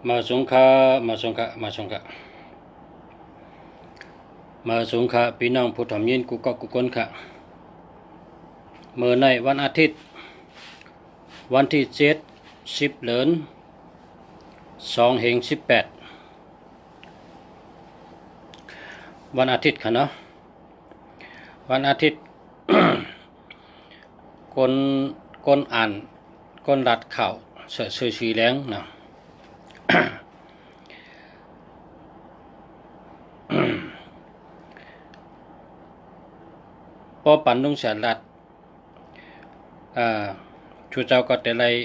มาสงขาพี่น้องผู้ทำยินกุกกุกนค่ะเมื่อในวันอาทิตย์วันที่7 10 เดือน2 เดือน 18วันอาทิตย์ค่ะเนาะวันอาทิตย์ คนอ่านคนรัดข่าวเสือสีแรงนะ พอปันนุงเสียรัดชูเจ้าก็แต่เลย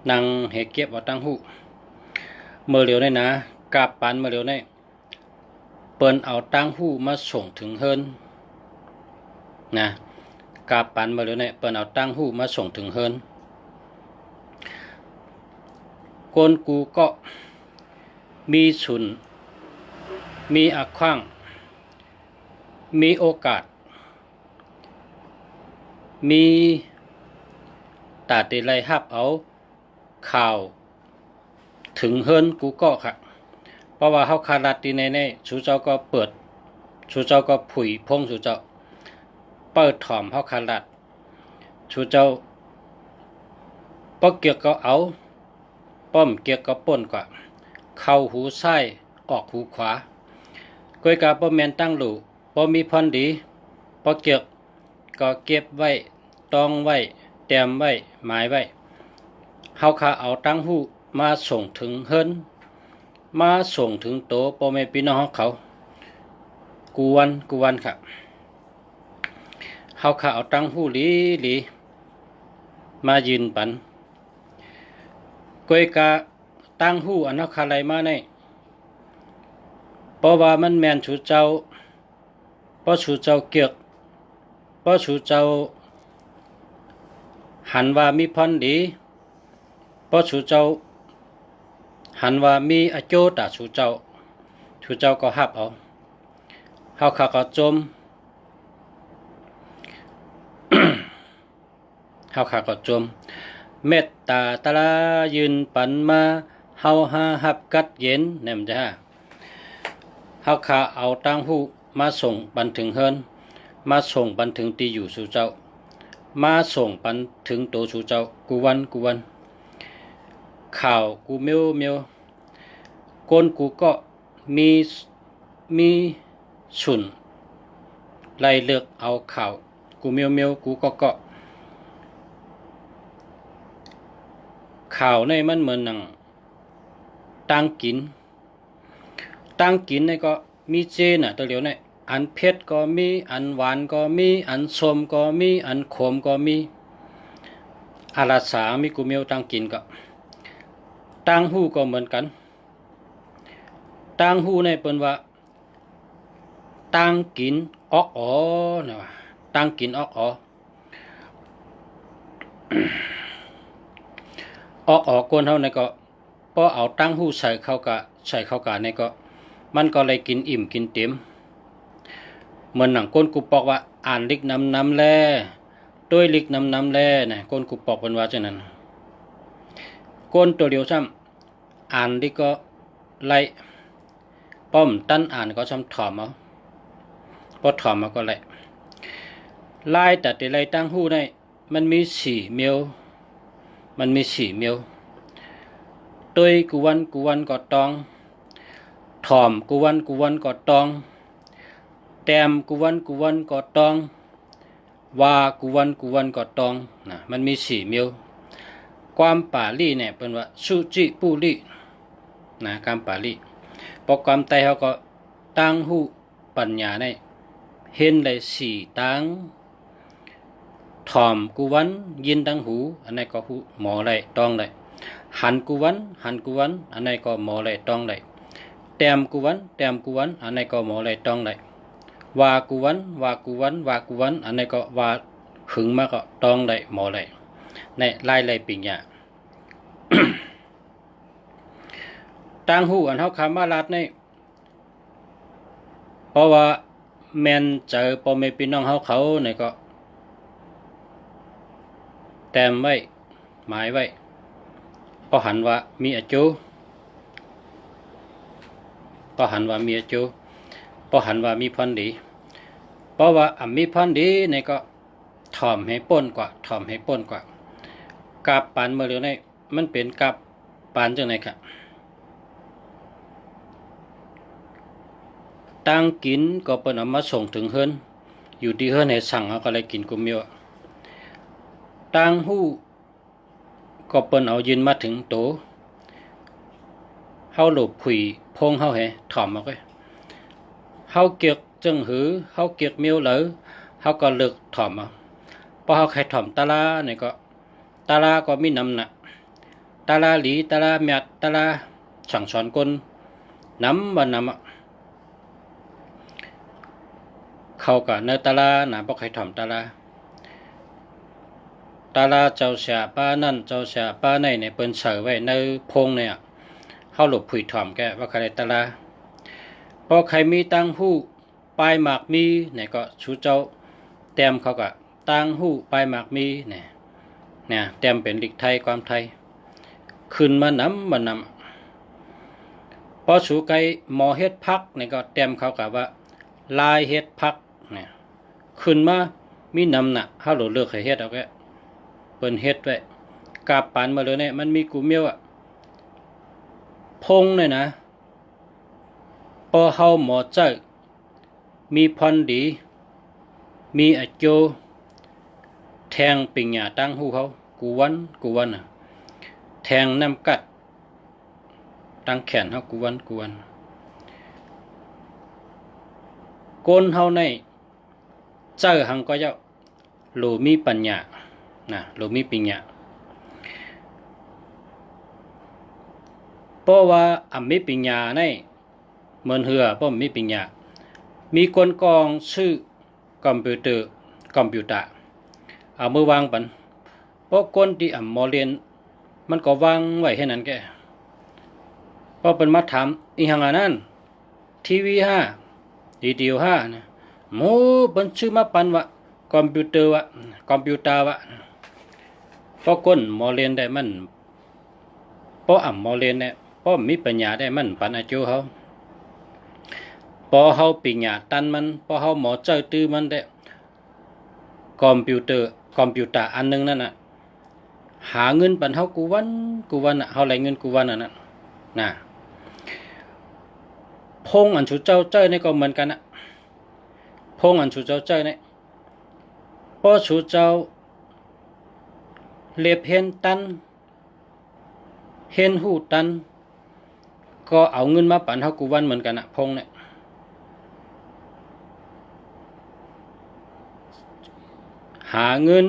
นางเหเก็บว่าตั้งหูเมื่อเร็วนี่นะกาบปันเมื่อเร็วนี่เปิ้นเอาตั้งหูมาส่งถึงเฮิรนนะกาบปันเมื่อเร็วนี่เปิ้นเอาตั้งหูมาส่งถึงเฮิรนคนกูก็มีสุนมีอักขว้างมีโอกาสมีตาติไลฮับเอาข่าวถึงเฮิรนกูก็ค่ะเพราะว่าเฮาคารัดตีในชูเจ้าก็เปิดชูเจ้าก็ผุยพงชูเจ้าเปิดถ่อมเฮาคารัดชูเจ้าป้อเกียกก็เอาป้อมเกียกก็ป่นกว่าเข้าหูซ้ายออกหูขวาก้อยกาป้อแมนตั้งหลู่ป้อมีพรดีป้อเกียกก็เก็บไว้ต้องไว้เตรียมไว้หมายไว้เฮาคาเอาตั้งหูมาส่งถึงเฮิรนมาส่งถึงโตพ่อแม่พี่น้องเขากูวันค่ะเฮาคาเอาตั้งหูหลีมายืนปันก้อยกาตั้งหูอันเฮาคาไลมาในเพราะว่ามันแม่นชูเจ้าเพราะชูเจ้าเกียกเพราะชูเจ้าหันว่ามีพรดีเพราะชูเจ้าหันว่ามีอโจตาชูเจ้าก็ฮับเอาเฮาขาก็จม เฮาขาก็จมเมตตาตะลายืนปันมาเฮาหาฮับกัดเย็นแน่มจ้าเฮาขาเอาตั้งหูมาส่งบันถึงเฮิรนมาส่งบันถึงตีอยู่สู่เจ้ามาส่งปันถึงโตสู่เจ้ากูวันข่าวกูเมียวคนกูก็มีสุนไล่เลือกเอาข่าวกูเมียวกูก็ข่าวในมันเหมือนหนังตั้งกินในก็มีเจน่ะตัวเหลียวในอันเผ็ดก็มีอันหวานก็มีอันส้มก็มีอันขมก็มีอาราสามีกูเมียวตั้งกินก็ตั้งหูก็เหมือนกันตั้งหูในเปิ้นว่าตั้งกินออกนะว่าตั้งกินออกคนเฮาในก็พอเอาตั้งหูใส่เข้ากะในก็มันก็เลยกินอิ่มกินเต็มเหมือนหนังก้นกูปอกว่าอ่านลิกน้ำแล่ด้วยลิกน้ำแล่นะก้นกูปอกเป็นว่าจังนั้นก้นตัวเดียวซ้ำอ่านลิกก็ไล่ป้อมตั้นอ่านก็ซ้ำถอมเอาพอถอมมาก็ไล่แต่ไล่ตั้งหูได้มันมี4 เมลด้วยกูวันก็ตองถอมกูวันก็ตองแต้มกูวันก็ตองว่ากูวันก็ตองนะมันมี4 เมลความป่าลี่เนี่ยเป็นว่าสุจิปุลี่นะความป่าลี่พอความไตเขาก็ตั้งหูปัญญาในเห็นได้4ตั้งถอมกูวันยินตั้งหูอันนี้ก็หูหมอได้ต้องได้หันกูวันอันนี้ก็หมอได้ต้องได้แต้มกูวันอันนี้ก็หมอได้ต้องได้ว่ากูวันอันนี้ก็ว่าหึงมาก็ต้องได้หมอได้ในไล่ปิญญา ตั้งหูอันเฮาคามาลาดในเพราะว่าแม่นเจอพ่อแม่พี่น้องเขาในก็แต้มไว้หมายไว้ พอหันว่ามีอาจูพอหันว่ามีอาจูพอหันว่ามีพันดีเพราะว่ามีพันดีเนี่ยก็ถ่อมให้ป้นกว่าถ่อมให้ป้นกว่ากาบปานเมื่อเร็วนี่มันเป็นกาบปานจังไหนครับตั้งกินก็เปิ้นเอามาส่งถึงเฮือนอยู่ที่เฮือนให้สั่งเอาก็เลยกินกุมเมียวตั้งหู้ก็เปิ้นเอายืนมาถึงโตเฮาหลบผุยพงเฮาให้ถ่อมเอาไว้เฮาเกียกจึงหือเฮาเกียกเมียวเหลอเฮาก็เลิกถ่อมเอาพอเฮาใครถ่อมตาลาเนี่ยก็ตาลาก็มีน้ำหนักตาลาหลีตาลาเมียดตาลาสั่งสอนคนน้ำวันน้ำเขาก็เนตาลาหนาบ่ใครถ่อมตาลาตาลาเจ้าเสียป้านั่นเจ้าเสียป้าในเนี่ยเปิ้นเสือไว้ในพงเนี่ยเฮาหลบผุยถ่อมแกว่าใครตาลาพอใครมีตังหู้ปลายหมากมีเนี่ยก็ชูเจ้าแต้มเขาก็ตังหู้ปลายหมากมีเนี่ยแต้มเป็นดิกไทยความไทยขึ้นมาน้ำพอสูไกหมอเฮ็ดพักเนี่ยก็แต้มเขาก็ว่าลายเฮ็ดพักเนี่ยขึ้นมามีน้ำหนักเฮาหลบเลือกให้เฮ็ดเอาแกเปิ้นเฮ็ดไว้กาบปานมาเลยเนี่ยมันมีกูเมียวพงเนี่ยนะพอเฮาหมอเจ้ามีพรดีมีอโจแทงปิงหยาตั้งหูเขากูวันแทงน้ำกัดตั้งแขนเฮากูวันโกนเฮาในเจ้าหังก็เจ้าโลมีปัญญาโลมีปัญญาเพราะว่ามีปัญญาในเหมือนเหือเพราะมีปัญญามีคนกองชื่อคอมพิวเตอร์เอามือวางปันเพราะคนที่มอเรียนมันก็วางไว้แค่นั้นแกเพราะเป็นมาถามอีหังอันนั้นทีวี5วิดีโอ5นะโมเป็นชื่อมาปันว่าคอมพิวเตอร์เพราะคนมอเรียนได้มันเพราะมอเรียนเนี่ยเพราะมีปัญญาได้มันปันอาจูเขาพอเฮาปัญญาตันมันพอเฮาหมอเจ้าตื้อมันได้คอมพิวเตอร์อันนึงนั่นน่ะหาเงินปันเฮากูวันเฮาไหลเงินกูวันน่ะพงอันชูเจ้านี่ก็เหมือนกันพงอันชูเจ้านี่พอชูเจ้าเล็บเห็นตันเห็นหูตันก็เอาเงินมาปันเฮากูวันเหมือนกันพงเนี่ยหาเงิน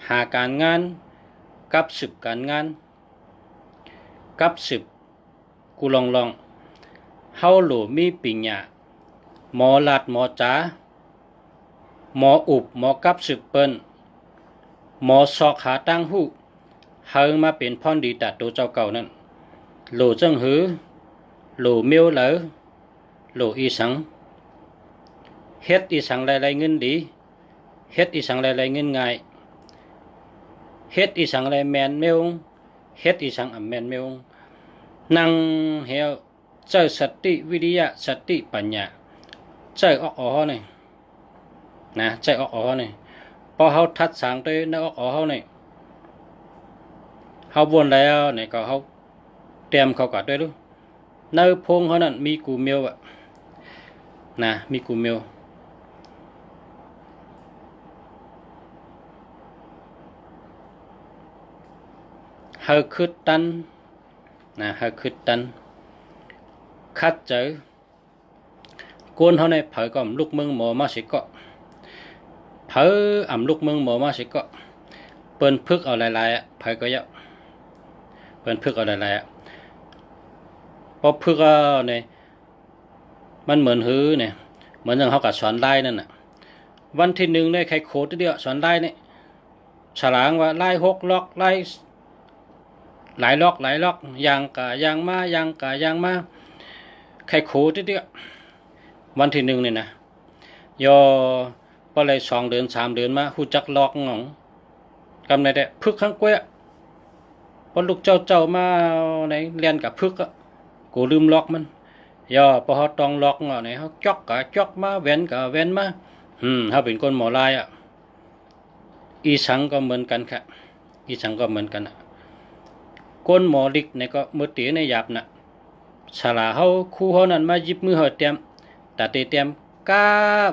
หาการงานกับสืบการงานกับสืบกูลองเฮาโหลมีปิญญาหมอลัดหมอจ๋าหมออุบหมอกับสืบเปิ้นหมอซอกหาตั้งหูเฮามาเป็นพ่อนดีตัดตัวเจ้าเก่านั่นโหลจังหือโหลเมียวเหลอโหลอีสังเฮ็ดอีสังหลายๆเงินดีเฮ็ดอีสังหลายๆเงินง่ายเฮ็ดอีสังหลายแมนเมวเฮ็ดอีสังแมนเมวนั่งเหี่ยวเจ้าสติวิริยะสติปัญญาเจ้าเนี่ยนะเจ้าเนี่ยพอเฮาทัดสางด้วยในเฮาเนี่ยเฮาวนแล้วเนี่ยก็เฮาเตรียมเขาก็ด้วยดูในพงเฮานั้นมีกูเมียวนะมีกูเมียวเฮาคืดตันเฮาคืดตันคัดเจอโกนเฮาในเผยก็ลูกมึงหมอมาสิก็เผยลูกมึงหมอมาสิก็เปิ้นพึกเอาหลายๆเผยก็เยอะเปิ้นพึกเอาหลายๆพอพึกเอาเนี่ยมันเหมือนหือเนี่ยเหมือนอย่างเฮากับสอนไล่นั่นน่ะวันที่1ได้ใครโคตรเดียวสอนไล่เนี่ยฉลางว่าไล่6ล็อกไล่หลายล็อกอย่างกะอย่างมาใครโคตรเดียววันที่1เนี่ยนะยอพอเลย2 เดือน 3 เดือนมาหูจักล็อกหงกำในแต่พึกข้างกล้วย พอลูกเจ้ามาในเรียนกับพึกอะกูลืมล็อกมันย่อพอเขาต้องล็อกเนาะไหนเขาจอกกะจอกมาแว้นกะแว้นมาเขาเป็นคนหมอลายอ่ะอีสังก็เหมือนกันค่ะอีสังก็เหมือนกันก้นหมอลิกเนี่ยก็มือตีในหยาบน่ะฉลาเขาคู่เขานั้นมายิบมือเขาเตรียมแต่เตรียมกา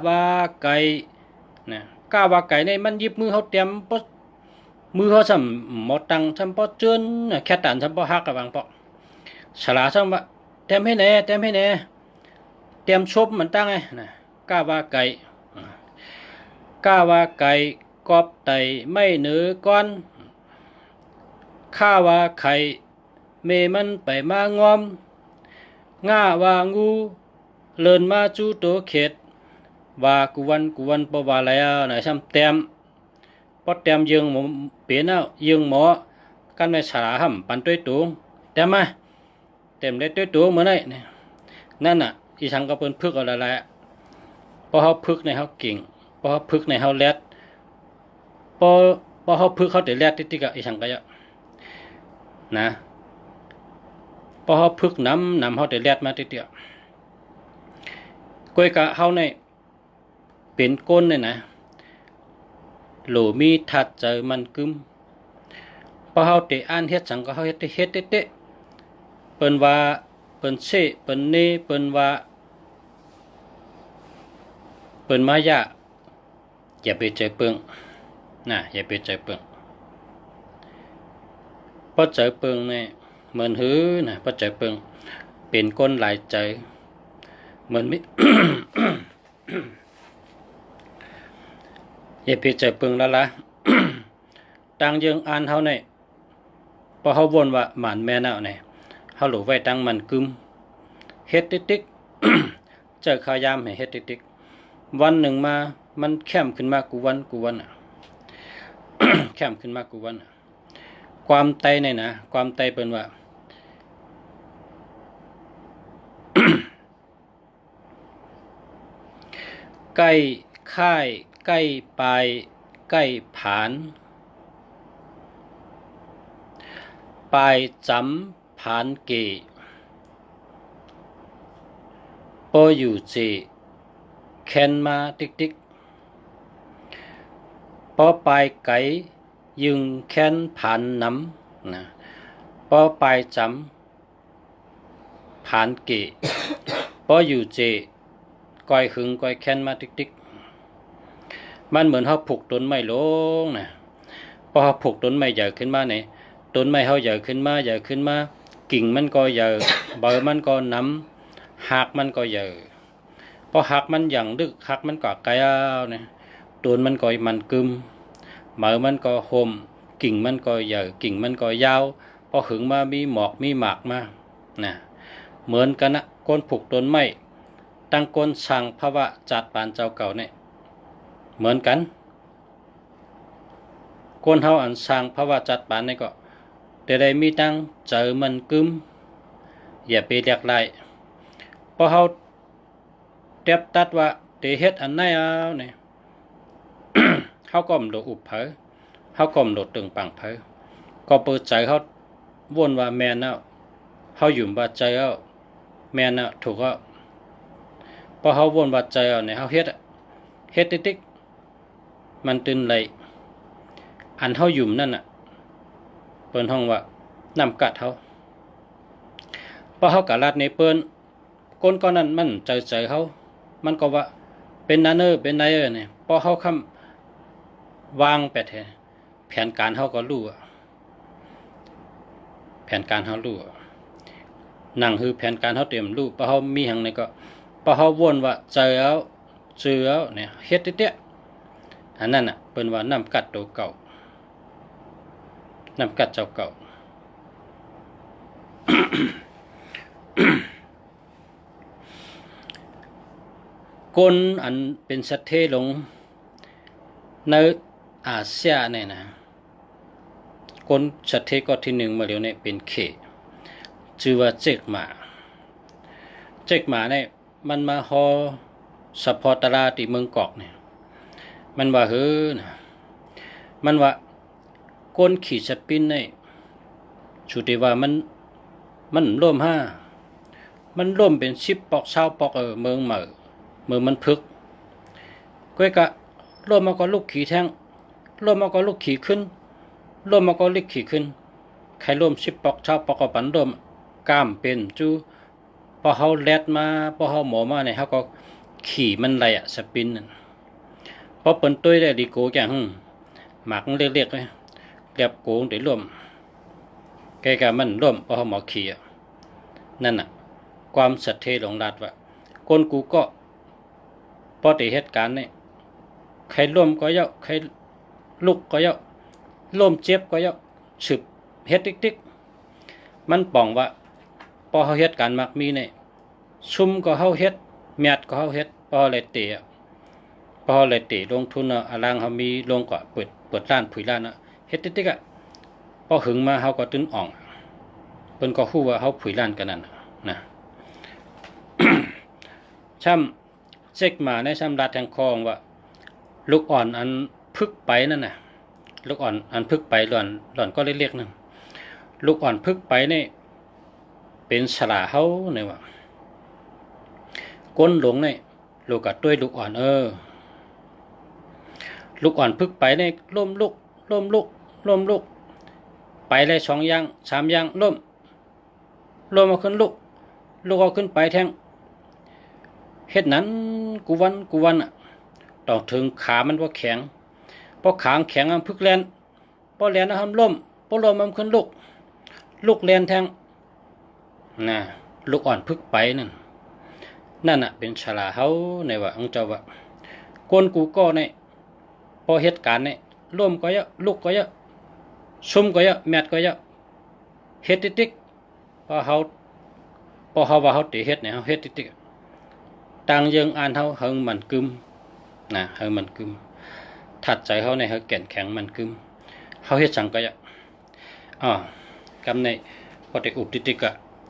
ว่าไก่นะกาว่าไก่ในมันยิบมือเขาเตรียมปมือเขาซ้ำหมดตังซ้ำปอเจือนแค่ตันซ้ำปอฮักกับบางปอฉลาซ้ำว่าเตรียมให้แน่เตรียมให้แน่เตรียมชบมันตั้งไงนะกาว่าไก่กาว่าไก่กอบไตไม่เหนือก้อนข้าว่าไข่เมมันไปมางอมง่าว่างูเลินมาจูโตเขตว่ากุวันปว่าแล้วนะซ้ำเต็มพอเต็มยืงหมเปลี่ยนเอายืงหมอกันไม่ฉลาห่ำปันด้วยตูเต็มไหมเต็มได้ด้วยตูเหมือนไอ้นั่นน่ะอีสังก็เป็นพึกอะไรแหละพอเขาพึกในเขาเก่งพอเขาพึกในเขาแรดพอเขาพึกเขาเดือดแรดติ๊กๆอีสังก็เยอะนะพอเขาพึกน้ำเขาเดือดแรดมาติ๊กๆกวยกะเขาในเป็นก้นเนี่ยนะโหลมีทัดเจอมันกึมพอเขาเตะอ่านเฮ็ดสังก็เขาเฮ็ดเตะเปิ้นว่าเปิ้นเสเปิ้นเนเปิ้นว่าเปิ้นมายะอย่าไปเจอเปิงนะอย่าไปเจอเปิงพอเจอเปิงเนี่ยเหมือนหื้อนะพอเจอเปิงเป็นก้นหลายใจเหมือนไม่ อย่าไปเจอเปิงแล้วล่ะ ตังยังอ่านเฮาเนี่ยพอเฮาวนว่าหมานแม่นเอาเนี่ยเฮาหลูไว้ตังมันกึมเฮ็ดติ๊กๆ เจอขายามให้เฮ็ดติ๊กๆวันหนึ่งมามันแคมขึ้นมากูวันอ่ะ แคมขึ้นมากูวันความไตเนี่ยนะความไตเป็นว่า ใกล้ค่ายใกล้ปลายใกล้ผานปลายจำผานเกปออยู่เจแคนมาติ๊กปอปลายไก่ยึงแคนผานน้ำนะปอปลายจำผานเกปออยู่เจก้อยหึงก้อยแค้นมาติ๊กมันเหมือนเขาผูกต้นไม้ลงนะพอเขาผูกต้นไม้ใหญ่ขึ้นมาเนี่ยต้นไม้เขาใหญ่ขึ้นมากิ่งมันก็ใหญ่ใบมันก็น้ำหักมันก็ใหญ่พอหักมันอย่างดึกหักมันก็ไกลเนี่ยต้นมันก็มันกึมใบมันก็โฮมกิ่งมันก็ใหญ่กิ่งมันก็ยาวพอหึงมามีหมอกมีหมากมานะเหมือนกันนะคนผูกต้นไม้ตั้งก้นสั่งภาวะจัดปานเจ้าเก่าเนี่ยเหมือนกันคนเฮาอันสั่งภาวะจัดปานนี่ก็แต่ได้มีตั้งเจอมันกึมอย่าไปเรียกไล่พอเฮาเต็บตัดว่าเตเฮ็ดอันไหนเอาเนี่ย เฮาก็มโดอุบเผอเฮาก็มโดตึงปังเผอก็เปิดใจเฮาวนว่าแม่นเอาเฮาอยู่ว่าใจเอาแม่นเอาถูกเอาพอเฮาวนว่าใจเอาเนี่ยเฮาเฮ็ดติ๊กมันตื่นไหลอันเฮาอยู่นั่นน่ะเปิ้นห้องว่าน้ำกัดเฮาพอเฮากะลาดในเปิ้นก้นก้อนนั้นมันใจเฮามันก็ว่าเป็นนั่นเป็นไหนเนี่ยพอเฮาคำวางไปแท้แผนการเฮาก็รู้แผนการเฮารู้นั่งคือแผนการเฮาเตรียมรู้พอเฮามีหังในก็พอเฮาวนว่าใจเอาเจือเนี่ยเฮ็ดเตี้ยอันนั้นน่ะเปิ้นว่าน้ำกัดตัวเก่าน้ำกัดเจ้าเก่า ก้นอันเป็นสัตว์เทลงในอาเซียเนี่ยนะก้นสัตว์เทก็ที่หนึ่งมาเดี๋ยวนี้เป็นเขชื่อว่าเจกหมาเนี่ยมันมาฮอสปอร์ตลาที่เมืองกอกเนี่ยมันว่านะมันว่าก้นขี่สปินเนี่ย สุติว่ามันร่วมมันร่วมเป็น10 ปอก20 ปอกเมืองเหมือมันพึกก้อยกะร่วมมาก็ลูกขี่แท่งร่วมมาก็ลูกขี่ขึ้นร่วมมาก็ลิกขี่ขึ้นใครร่วม10 ปอก20 ปอกก็ปันร่วมกล้ามเป็นจูพอเฮาแลดมาพอเฮาหมอมาเนี่ยเฮาก็ขี่มันไหลสปินนั่นพอเปิ้นตุ้ยได้ดีโกจังหมากเรียกๆเลยเรียบโกงได้ร่วมแกก็มันร่วมพอเฮาหมอขี่นั่นน่ะความศรัทธาหลงรัดว่าคนกูก็พอได้เหตุการณ์นี่ใครร่วมก็เยาะใครลุกก็เยาะร่วมเจ็บก็เยาะสืบเฮ็ดติ๊กๆมันป่องว่าพอเฮาเฮ็ดการมักมีนี่ซุ่มก็เฮาเฮ็ดแมดก็เฮาเฮ็ดพอเลยเตะพอเลยเตะลงทุนอลังเฮามีลงก็เปิดร้านผุยร้านเฮ็ดติ๊กๆพอหึงมาเฮาก็ตึ้นอ่องเพิ่นก็ฮู้ว่าเฮาผุยร้านกันนั่นนะ ช่ำเช็คมาในช่ำรัดแทงคองว่าลูกอ่อนอันพึกไปนั่นน่ะลูกอ่อนอันพึกไปหล่อนก็เล็กๆนั่นลูกอ่อนพึกไปนี่เป็นฉลาเฮาเนี่ยว่าก้นหลงนี่ลูกกับด้วยลูกอ่อนลูกอ่อนพึกไปนี่ล้มลุกไปเลย2 อย่าง 3 อย่างล้มเอาขึ้นลุกเอาขึ้นไปแทงเฮ็ดนั้นกูวันต้องถึงขามันบ่แข็งพอขาแข็งมันพึกแลนพอแลนมันล้มมันขึ้นลุกแลนแทงน่ะลูกอ่อนพึกไปนั่นน่ะเป็นฉลาเฮาในว่าองเจ้าว่าคนกูก็ในพอเหตุการณ์นี่ล้มก็เยอะลุกก็เยอะซุ่มก็เยอะแมดก็เยอะเฮ็ดติ๊กพอเฮาว่าเฮาติเฮ็ดเนี่ยเฮาเฮ็ดติ๊กต่างยังอ่านเฮาเฮิงมันกึมนะเฮิงมันกึมถัดใจเฮาในเฮาแก่นแข็งมันกึมเฮาเฮ็ดจังก็เยอะกำในพอได้อุบติ๊ก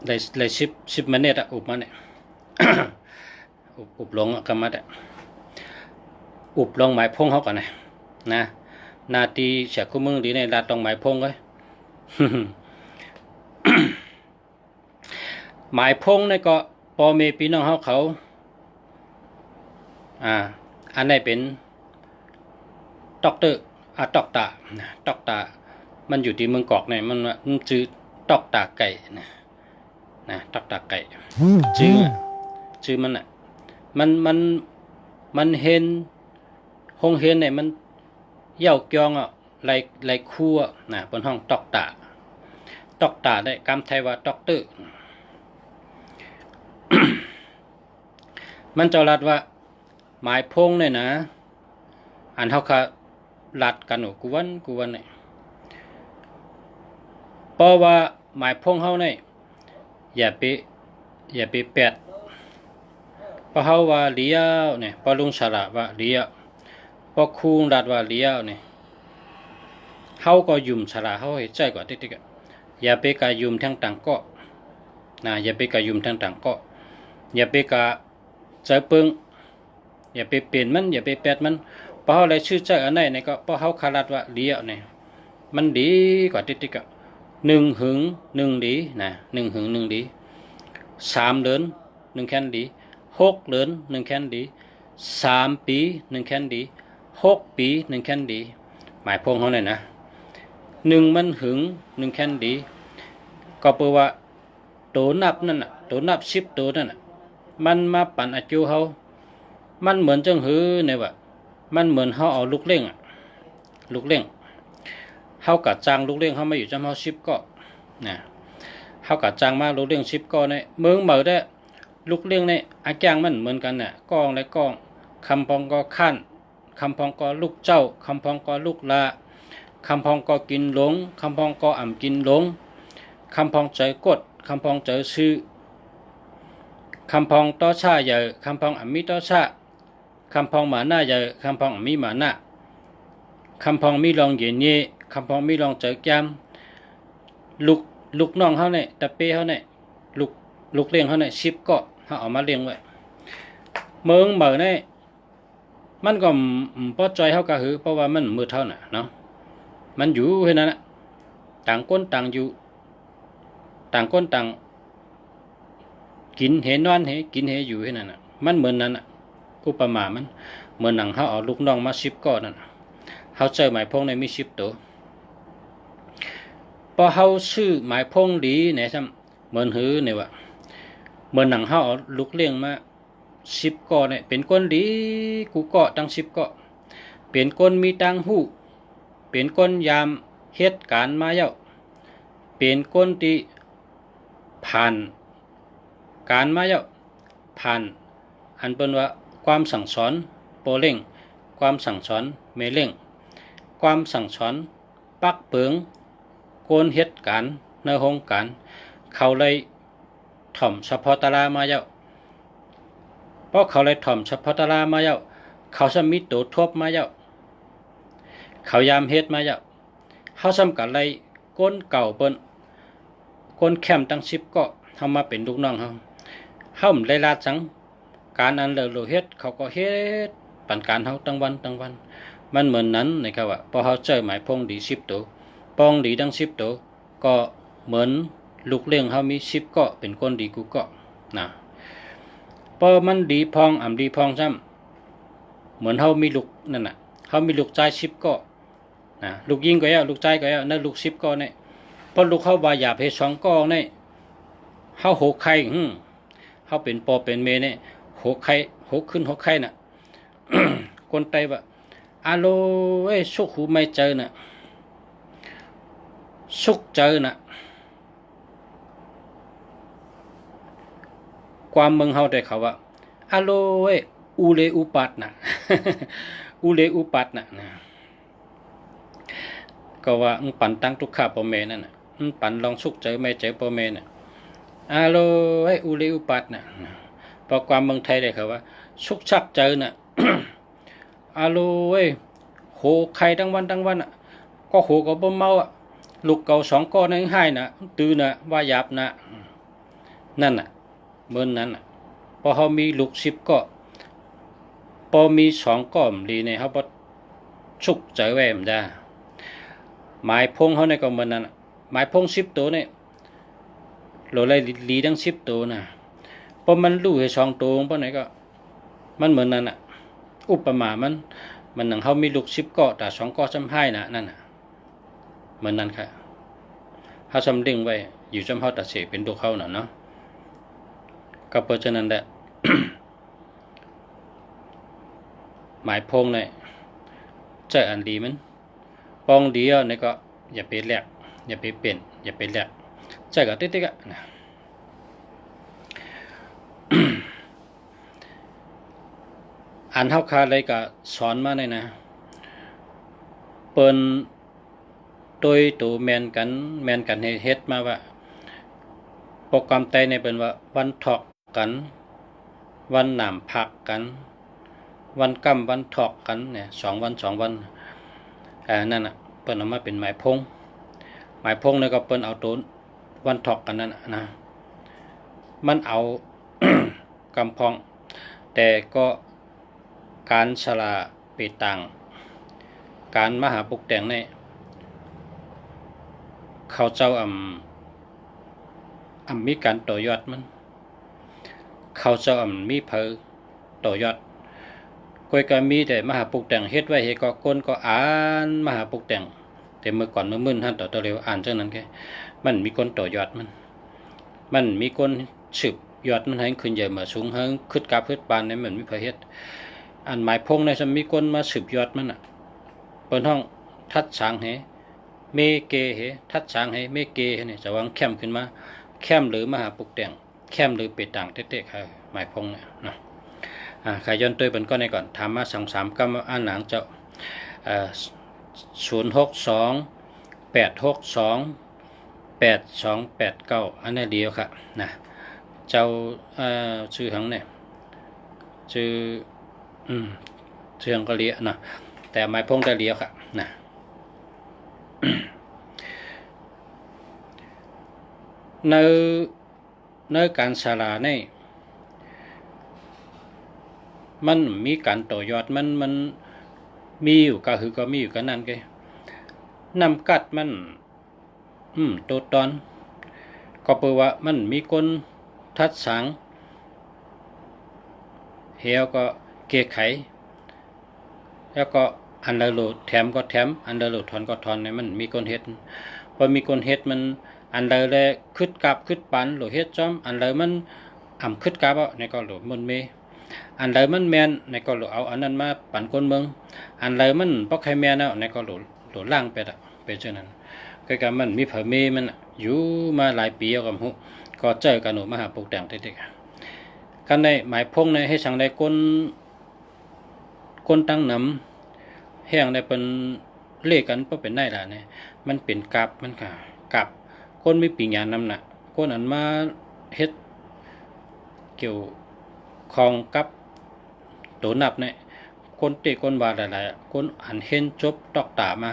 ได้10 นาทีอุบมาเนี่ย อุบลงกำมาได้อุบลงหมายพงเขาก่อนนะนาทีเสียกูมึงดีในลาตรงหมายพงเลย หมายพงในก็พอเมพี่น้องเขาอันไหนเป็นด็อกเตอร์ด็อกตามันอยู่ที่เมืองกอกเนี่ยมันชื่อด็อกตาไก่นะด็อกตาไก่ชื่อมันน่ะมันเห็นหงเห็นเนี่ยมันเย่าเกียงไหลคั่วบนห้องด็อกตาได้กำไทยว่าด็อกเตอร์ มันจะรัดว่าหมายพงเนี่ยนะอันเฮาค่ะรัดกันกูวันเนี่ยเพราะว่าหมายพงเฮาเนี่ยอย่าไปแปดเพราะเฮาว่าเลี้ยวเนี่ยพอลุงฉลาดว่าเลี้ยวพอคูงรัดว่าเลี้ยวเนี่ยเฮาก็ยุ่มฉลาดเฮาให้ใจกว่าติ๊กๆอย่าไปกะยุ่มทั้งต่างก็อย่าไปกะยุ่มทั้งต่างก็อย่าไปกะใจปึงอย่าไปเปลี่ยนมันอย่าไปแปดมันเพราะเฮาเลยชื่อใจอันไหนเนี่ยก็เพราะเฮาคารัดว่าเลี้ยวเนี่ยมันดีกว่าติ๊กๆ1 หึง 1 ดี1 หึง 1 ดี3 เดือน 1 แค่นดี6 เดือน 1 แค่นดี3 ปี 1 แค่นดี6 ปี 1 แค่นดีหมายพงเขาเนี่ยนะ1มันหึง 1 แค่นดีก็แปลว่าตัวนับนั่นน่ะตัวนับ10 ตัวนั่นน่ะมันมาปั่นอายุเฮามันเหมือนจังหือเนี่ยว่ามันเหมือนเฮาเอาลูกเล่งเฮากะจ้างลูกเล่งเฮามาอยู่จำเฮา10ก็เฮากะจ้างมาลูกเล่ง10ก็เนี่ยเมืองเหมือได้ลูกเล่งเนี่ยอาจางมันเหมือนกันน่ะกองและกองคำพองก็ขั้นคำพองก็ลูกเจ้าคำพองก็ลูกลาคำพองก็กินหลงคำพองก็อ่ำกินหลงคำพองใจกดคำพองใจซื้อคำพองต่อชาใหญ่คำพองอ่ำมีต่อชาคำพองหมาหน้าใหญ่คำพองอ่ำมีหมาหน้าคำพองมีลองเย็นเย่คำพองมีลองเจอแก้มลูกน้องเขาเนี่ยตะเป้เขาเนี่ยลูกเลี้ยงเขาเนี่ย10ก็เขาเอามาเลี้ยงไว้เมืองเหมือเนี่ยมันก็พอใจเขาก็คือเพราะว่ามันมือเท่าน่ะเนาะมันอยู่แค่นั้นน่ะต่างคนต่างอยู่ ต่างคนต่างกินเหนอนเหกินเหอยู่ให้นั่นน่ะมันเหมือนนั้นน่ะอุปมามันเหมือนหนังเฮาเอาลูกน้องมา10ก้อนนั่นเฮาเจอหมายพงในมี10ตัวพอเฮาซื้อหมายพงดีเนี่ยซ้ำเหมือนหือเนี่ยว่าเหมือนหนังเฮาเอาลูกเลี้ยงมา10ก้อนเนี่ยเป็นคนดีกูเกาะตั้ง10เกาะเป็นคนมีตังหู้เป็นคนยามเหตุการณ์มาเย้าเป็นคนที่ผ่านการมาเย้าผ่านอันเป็นว่าความสั่งสอนโปเล่งความสั่งสอนเมเล่งความสั่งสอนปักเปิงโกนเหตุการณ์ในโครงการเขาเลยถ่อมเฉพาะตารามาเย้าเพราะเขาเลยถ่อมเฉพาะตารามาเย้าเขาจะมีตัวทบมาเย้าเขายามเฮ็ดมาเย้าเขาซ้ำกับเลยก้นเก่าเปิ้นก้นแคมตั้ง10ก็เฮามาเป็นลูกน้องเฮาไม่ได้ลาดจังการอันเลอเฮ็ดเขาก็เฮ็ดปันการเฮาตั้งวันมันเหมือนนั้นนะครับว่าพอเฮาเจอหมายพงดี10ตัวปองดีทั้ง10ตัวก็เหมือนลูกเลี้ยงเฮามี10ก็เป็นคนดีกูก็นะพอมันดีพองดีพองซ้ำเหมือนเฮามีลูกนั่นน่ะเฮามีลูกชาย10ก็นะลูกยิงก็แล้วลูกชายก็แล้วนั่นลูก10ก็เนี่ยพอลูกเฮาว่าอย่าไป2ก็เนี่ยเฮาโหกไข่เฮาเป็นปอเป็นเมเนี่ยโหกไข่โหกขึ้นโหกไข่น่ะ คนไตว่าอาโลเอ้สุขหูไม่เจอน่ะสุขเจอน่ะความเมืองเฮาได้เขาว่าอาโลเอ้อูเลอุปัตน่ะ อูเลอุปัตน่ะก็ว่าปันตั้งทุกข้าปอเมนั่นน่ะปันลองสุขเจอไม่เจอปอเมน่ะอาโลเอ้อูเลอุปัตน่ะพอความเมืองไทยได้เขาว่าสุขชักเจอน่ะ อาโลเอ้โหใครทั้งวันอ่ะก็โหก็บ่เมาอ่ะลูกเก่า2ก้อนนึงให้น่ะตื่นน่ะว่าหยาบน่ะนั่นน่ะเหมือนนั้นน่ะพอเฮามีลูก10ก็พอมี2ก้อมดีเนี่ยเฮาบ่สุกใจแวมจ้าหมายพงเฮาเนี่ยก็เหมือนนั้นน่ะหมายพง10ตัวเนี่ยโหลเลยลีทั้ง10ตัวน่ะพอมันรู้ให้2ตัวปานไหนก็มันเหมือนนั้นน่ะอุปมามันหนังเฮามีลูก10ก็แต่2ก็ซ้ำให้น่ะนั่นน่ะเหมือนนั้นค่ะเฮาซ้ำดึงไว้อยู่ซ้ำเฮาตัดเสเป็นลูกเฮาน่ะเนาะก็เพราะฉะนั้นแหละ หมายพงเนี่ยใจอันดีมันปองดีอ่ะนี่ก็อย่าไปแลกอย่าไปเปลี่ยนอย่าไปแลกใจก็ติ๊กๆอ่ะนะ อันเฮาคาเลยก็สอนมาเนี่ยนะเปิ้นโดยตัวแมนกันเฮ็ดมาว่าโปรแกรมไตในเป็นว่าวันถอกกันวันหนามผักกันวันกำวันถอกกันเนี่ย2 วันนั่นน่ะเปิ้นเอามาเป็นหมายพงเนี่ยก็เปิ้นเอาตัววันถอกกันนั่นนะมันเอา กำพองแต่ก็การสละเปตังการมหาปุกแต่งเนี่ยเขาเจ้ามีการต่อยอดมันเขาเจ้ามีเพอต่อยอดก้อยก็มีแต่มหาปุกแต่งเฮ็ดไว้เฮก็ก้นก็อ่านมหาปุกแต่งแต่เมื่อก่อนมื้อท่านต่อเร็วอ่านจังนั้นแค่มันมีคนต่อยอดมันมีคนสืบยอดมันให้ขึ้นใหญ่มาสูงให้ขึ้นกาพืชปานเนี่ยมันมีเพอเฮ็ดอันหมายพงในจะมีคนมาสืบยอดมันน่ะเปิ้นห้องทัดสางเหเมเกเหทัดสางเหเมเกเนี่ยจะวางแคมขึ้นมาแคมหรือมหาปุกแต่งแคมหรือเปตังเต๊ะๆค่ะหมายพงเนี่ยเนาะขายย้อนตัวเป็นก้อนในก่อนถามมา3 กำอ่านหนังเจ้า062 862 8289อันนี้เดียวค่ะนะเจ้าชื่อหังเนี่ยชื่อเชื่องก็เลี้ยนะแต่หมายพงได้เลี้ยวค่ะนะ ในการสลาเนี่ยมันมีการต่อยอดมันมีอยู่ก็คือก็มีอยู่กันนั่นแกนำกัดมันตัวตอน ก็เปว่ามันมีก้นทัดสังเฮียก็เกะไขแล้วก็อันเดอร์โหลดแถมก็แถมอันเดอร์โหลดถอนก็ถอนเนี่ยมันมีก้นเฮ็ดพอมีก้นเฮ็ดมันอันเดอร์เลยคึดกับคึดปันโหลเฮ็ดจอมอันเดอร์มันอ่ำคึดกับในก็โหลมันเมอันเดอร์มันแมนในก็โหลเอาอันนั้นมาปั่นก้นเมืองอันเดอร์มันปอกไข่แมนในก็โหลล่างไปละเป็นเช่นนั้นก็การมันมีเผอเมมันอยู่มาหลายปีแล้วกับหูก็เจอกันหนูมาหาปลูกแต่งเด็กๆกันในหมายพงในให้สั่งได้ก้นตั้งน้ำแห้งได้เป็นเลขกันเพราะเป็นได้ละเนี่ยมันเป็นกับมันค่ะกับก้นไม่ปีญาน้ำหนักก้นอันมาเฮ็ดเกี่ยวคองกับตัวนับเนี่ยก้นเตะก้นวาหลายๆก้นอันเห็นจบตอกตามา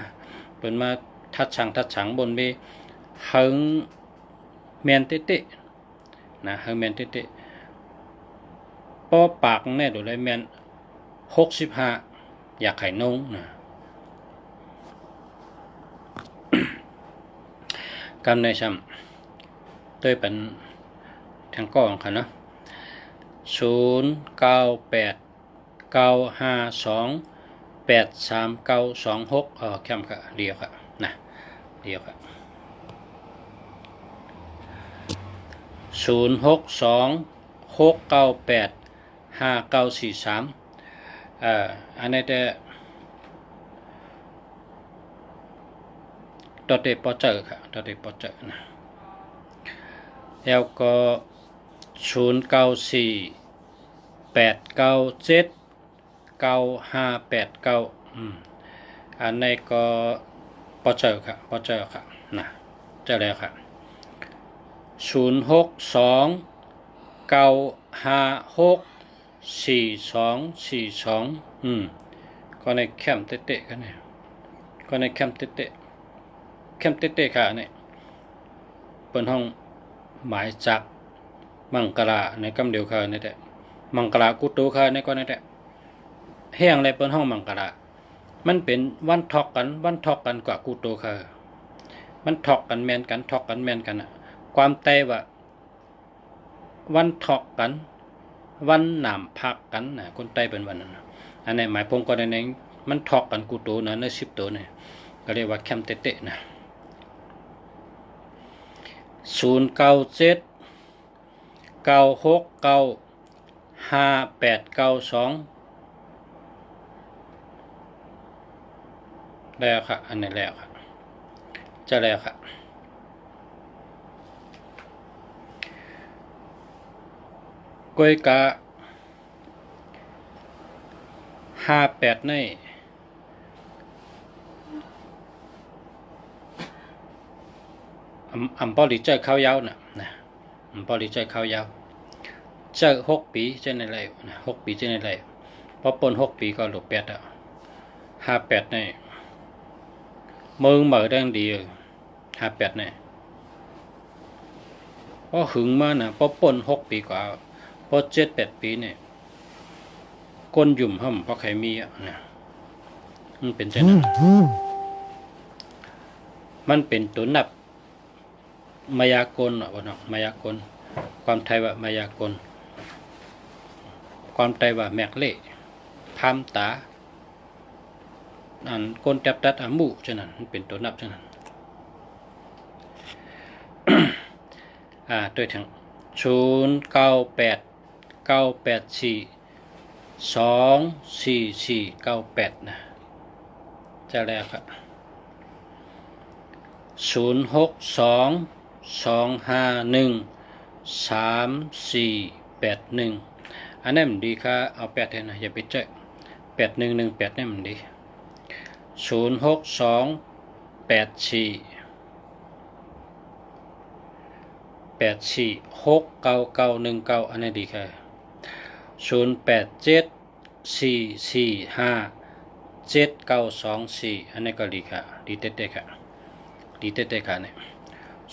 เป็นมาทัดฉังบนเบเฮิงแมนเตะนะเฮิงแมนเตะป้อปากแน่ดูเลยแมน65อยากไข่นงนะกำในช้ำเต้ยเป็นทางก้องค่ะเนาะ0989528396แคมค่ะเดียวค่ะนะเดียวค่ะ0626985943อันนี้แต่ตัวเด็กปอเจอค่ะตัวเด็กปอเจอนะแล้วก็0948979589อันนี้ก็ปอเจอค่ะนะเจอแล้วค่ะ0629564242ก็ในแคมเตะกันเนี่ยก็ในแคมเตะค่ะเนี่ยเป็นห้องหมายจักมังกราในกำเดียวค่ะนี่แหละมังกรากุตูค่ะในก็นี่แหละแห้งอะไรเป็นห้องมังกรามันเป็นวันทอกกันกว่ากุตูค่ะมันทอกกันแมนกันทอกกันแมนกันอ่ะความเตว่าวันทอกกันวันหนามพักกันนะคนใต้เป็นวันนั้นอันนี้หมายพงก็ในนั้นมันทอกกันกุตูนะใน10ตัวเนี่ยก็เรียกว่าแคมเตะนะ0979695892แล้วค่ะอันนี้แล้วค่ะจะแล้วค่ะก้อยกะ58ในอัมพอลิเจอข้าวยาวนะอัมพอลิเจอข้าวยาวเจอ6 ปีเจอในไรนะ6 ปีเจอในไรพอปน6 ปีก็หลบ8อ่ะ58ในมึงเหมือดังดี58ในพอหึงมานะพอปน6 ปีกว่าพอ7-8 ปีเนี่ยก้นยุ่มห่มเพราะใครมีอ่ะนะมันเป็นเช่นนั้นมันเป็นตัวนับมายากลวะเนาะมายากลความไทยว่ามายากลความไทยว่าแมกเล่พามตาอันก้นจับตัดอามูฉะนั้นมันเป็นตัวนับฉะนั้นตัวทั้ง0989842448นะจะแล้วครับ0622513481อันนั้นมันดีค่ะเอา8แทนนะอย่าไปเจอ8118นี่มันดี062848469919อันนี้ดีค่ะ0874457924อันนี้ก็ดีค่ะดีเด็ดๆค่ะดีเด็ดๆค่ะเนี่ย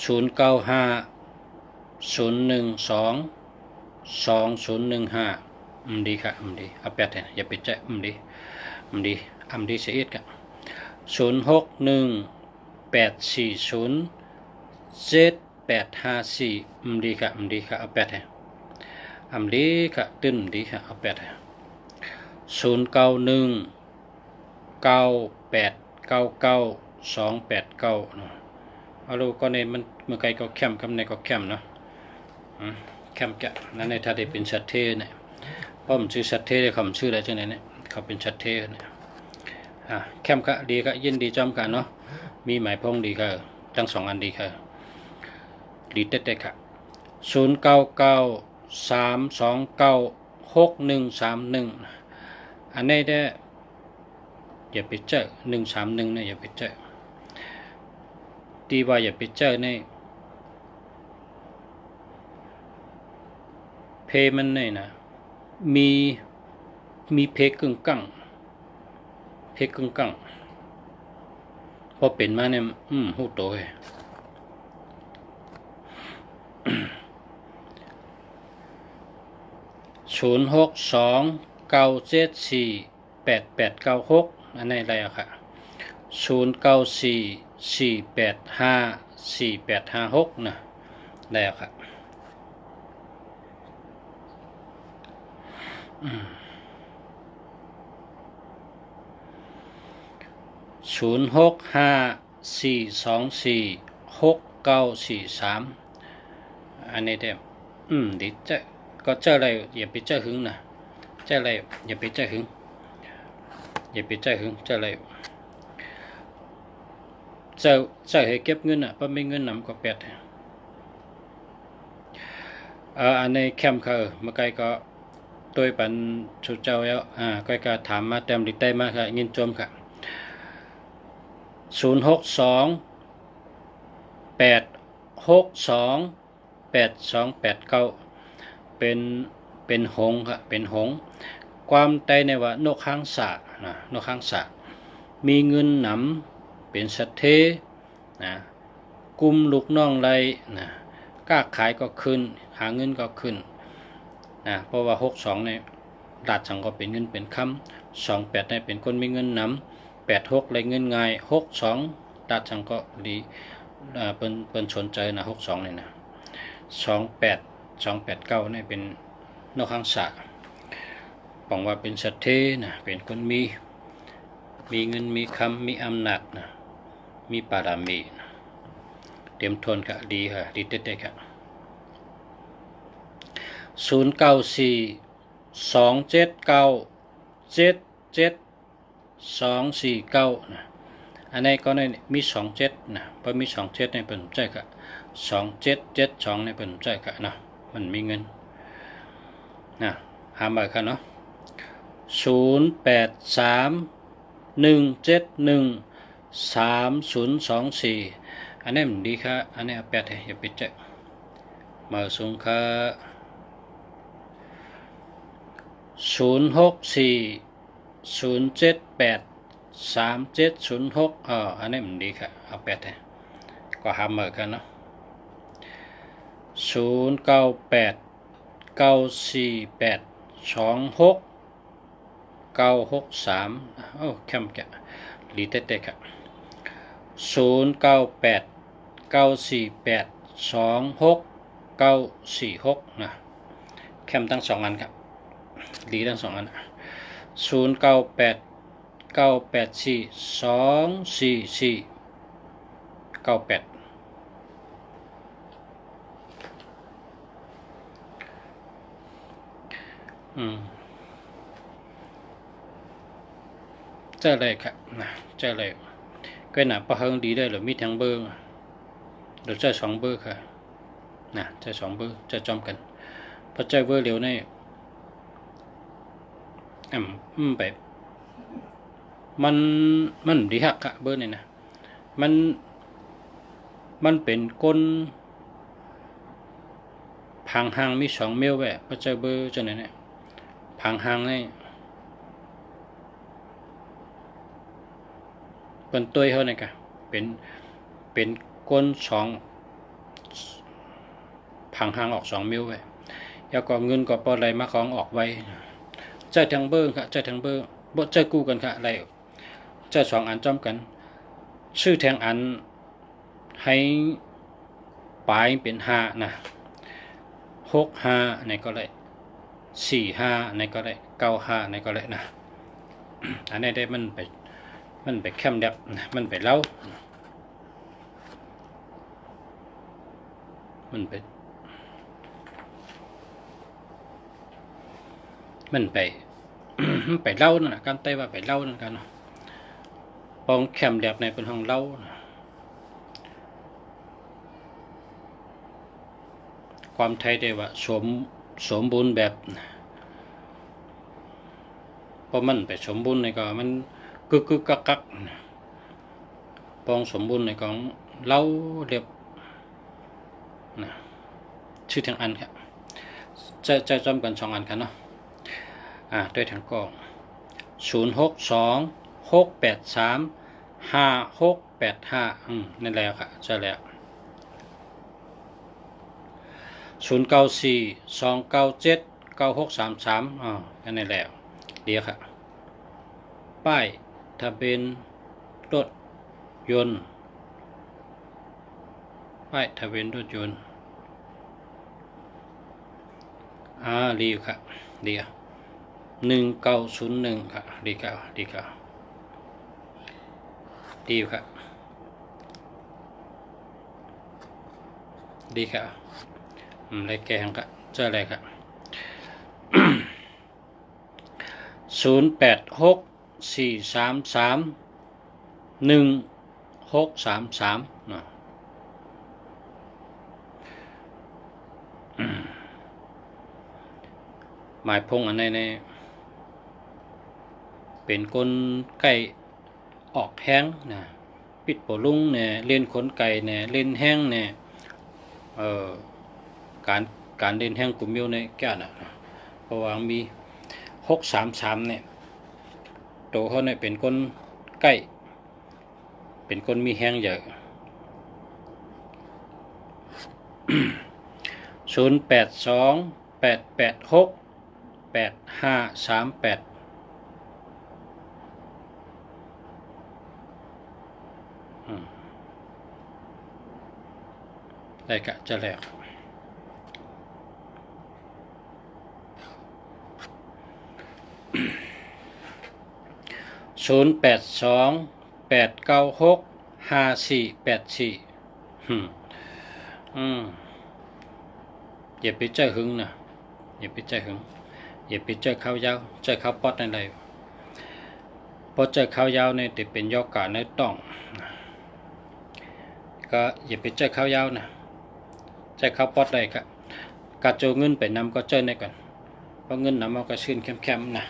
0950122015ดีค่ะดีเอา8แทนอย่าไปเจอดีเสียอีกค่ะ0618407999 2854ดีค่ะดีค่ะเอา8ให้ดีค่ะตึ้นดีค่ะเอา8ให้0919899289เอาลูกก็ในมันเมื่อไกลก็แคมคำในก็แคมเนาะแคมแกะนั่นในถ้าได้เป็นชัดเทเนี่ยป้อมชื่อชัดเทได้คำชื่ออะไรจังไหนเนี่ยเขาเป็นชัดเทเนี่ยแคมก็ดีก็ยินดีจอมกันเนาะมีหมายพงดีค่ะทั้ง2อันดีค่ะดีเด็ดๆค่ะ0993296131อันนี้ได้อย่าไปเจอ131เนี่ยอย่าไปเจอดีว่าอย่าไปเจอในเพมันเนี่ยนะมีเพกึ่งกังพอเป็นมาเนี่ยหูโตเลย0629748896อันนี้อะไรอะค่ะ0944854856นะได้อะค่ะ0654246943อันนี้เด้ดีเจก็เจออะไรอย่าไปเจอหึงนะเจออะไรอย่าไปเจอหึงเจออะไรเจอให้เก็บเงินเพราะไม่เงินนำก็แปดอันนี้แคมเขาเมื่อไกลก็ตัวปันชุดเจ้าแล้วก็ก็ถามมาเต็มดิได้มากค่ะยินจมค่ะ0628628289เป็นหงค่ะเป็นหงความใจในว่านกข้างสะนะนกข้างสะมีเงินหนำเป็นสัตเทนะกุมลูกน้องไรนะกล้าขายก็ขึ้นหาเงินก็ขึ้นนะเพราะว่า62เนี่ยดัดสังก็เป็นเงินเป็นคำ28เนี่ยเป็นคนมีเงินหนำ86เลยเงินง่าย62ดัดสังก็ดีเป็นสนใจนะ62เนี่ยนะ289เนี่ยเป็นนกข้างสะบอกว่าเป็นสัตเทนะเป็นคนมีเงินมีคำมีอำนาจนะมีปารามีนะเตรียมทนค่ะดีค่ะดีเด็ดๆค่ะ094279774249นะอันนี้ก็ในมี27นะพอมี27ในเป็นใจค่ะ2772ในเป็นใจค่ะนะมันมีเงินนะหามาค่ะเนาะ0831713024อันนี้มันดีค่ะอันนี้แปดให้อย่าไปเจอมาสูงค่ะ0640783706อันนี้มันดีค่ะเอาแปดให้ก็หามาค่ะเนาะ0989482693แคมแกะลีเต้ๆครับ0989482646นะแคมทั้ง2อันครับลีทั้ง2อัน0989842448เจอเลยครับนะเจอเลยก็หนาประเฮิงดีได้หรือมีทั้งเบอร์หรือเจอ2เบอร์ค่ะนะเจอ2เบอร์จะจอมกันพอเจอเบอร์เร็วนี่แบบมันดีฮักค่ะเบอร์นี่นะมันเป็นก้นพังหางมี2เมลแหวะพอเจอเบอร์จังไหนเนี่ยพังหางนี่เป็นตัวเขาเนี่ยค่ะเป็นก้น2พังหางออก2มิลไว้แล้วก็เงินก็ปออะไรมาของออกไว้ใจทางเบอร์ค่ะใจทางเบอร์บ่ใจกู้กันค่ะอะไรใจ2อันจอมกันชื่อแทงอันให้ป ปลายเป็น5นะ65ในก็ได้45ในก็ได้95ในก็ได้นะอันนี้ได้มันไปแคมดับมันไปเล่ามันไปไปเล่านะการไต้ว่าไปเล่านั่นกันเนาะปองแคมดับในเป็นห้องเล่าความไทยได้ว่าสมบูรณ์แบบเพราะมันไปสมบูรณ์ในก็มันกึกกักปองสมบูรณ์ในของเล่าเรียบนะชื่อทางอันครับจะจำกัน2อันกันเนาะด้วยทางกอง0626835685นั่นแล้วค่ะใช่แล้ว0942979633อันนี้แล้วเดี๋ยวค่ะป้ายทะเบียนรถยนต์ป้ายทะเบียนรถยนต์ดีค่ะเดี๋ยว1901ค่ะดีค่ะดีค่ะดีค่ะดีค่ะเลขแกงค่ะเจออะไรค่ะ0864331633เนาะหมายพงอันในเป็นคนไก่ออกแห้งนะปิดโปลุงเนี่ยเล่นขนไก่เนี่ยเล่นแห้งเนี่ยการเล่นแห้งกลุ่มมิวในแก่นะเพราะว่ามี633เนี่ยโตเขาเนี่ยเป็นคนไก่เป็นคนมีแห้งเยอะ0828868538ได้กะจะแล้ว0828965484อย่าไปเจอหึงนะอย่าไปเจอหึงอย่าไปเจอข้าวยาวเจอข้าวป๊อดอะไรพอเจอข้าวยาวเนี่ยจะเป็นยอกาในต้องก็อย่าไปเจอข้าวยาวนะเจอข้าวป๊อดอะไรก็กระโจเงินไปนำก็เจอในก่อนเพราะเงินนำเอาก็ชื่นเข้มๆนะ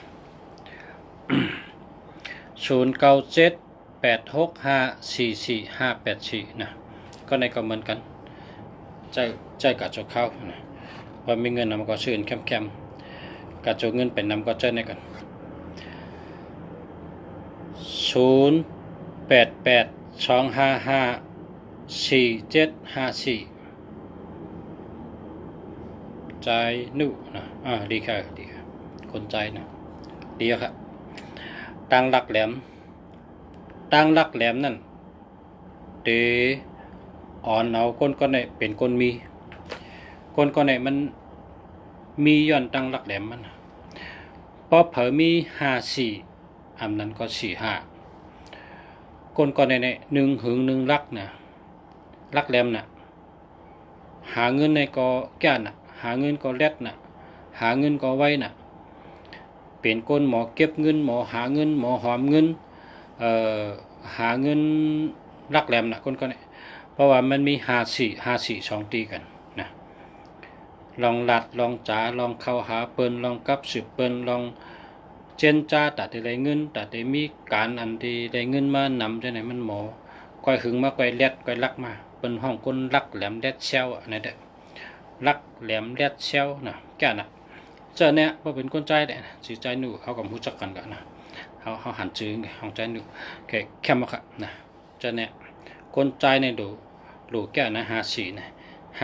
0978654454นะก็ในก็เหมือนกันใจกระโจเข้านะพอมีเงินนำก็ชื่นเข้มๆกระโจเงินไปนำก็เจอในก่อน0882554754ใจนุ่นะดีค่ะดีค่ะคนใจนะดีครับตั้งหลักแหลมนั่นเตอ่อนเอาคนก็เนี่ยเป็นคนมีคนก็เนี่ยมันมีย้อนตั้งหลักแหลมมันพอเผอมี54นั้นก็45คนก็เนี่ย1 หึง 1 รักนะรักแหลมนะหาเงินในก็แก่นะหาเงินก็แลดนะหาเงินก็ไว้นะเป็นคนหมอเก็บเงินหมอหาเงินหมอหอมเงินหาเงินรักแหลมนะคนก็เนี่ยเพราะว่ามันมี54 2ตีกันนะลองลัดลองจ๋าลองเข้าหาเปิ้นลองกับสืบเปิ้นลองเจนจ้าตัดได้เงินตัดได้มีการอันที่ได้เงินมานำจังไหนมันหมอก้อยหึงมาก้อยแลดก้อยรักมาเปิ้นห้องคนรักแหลมแลดเซลนั่นแหละรักแหลมแลดเซลนะแก่น่ะเจอเนี่ยพอเป็นคนใจแหละสิใจหนูเขากับรู้จักกันกันนะเขาหันจื้อห้องใจหนูแค่มาค่ะนะเจอเนี่ยคนใจในดูแก่นะ54นะ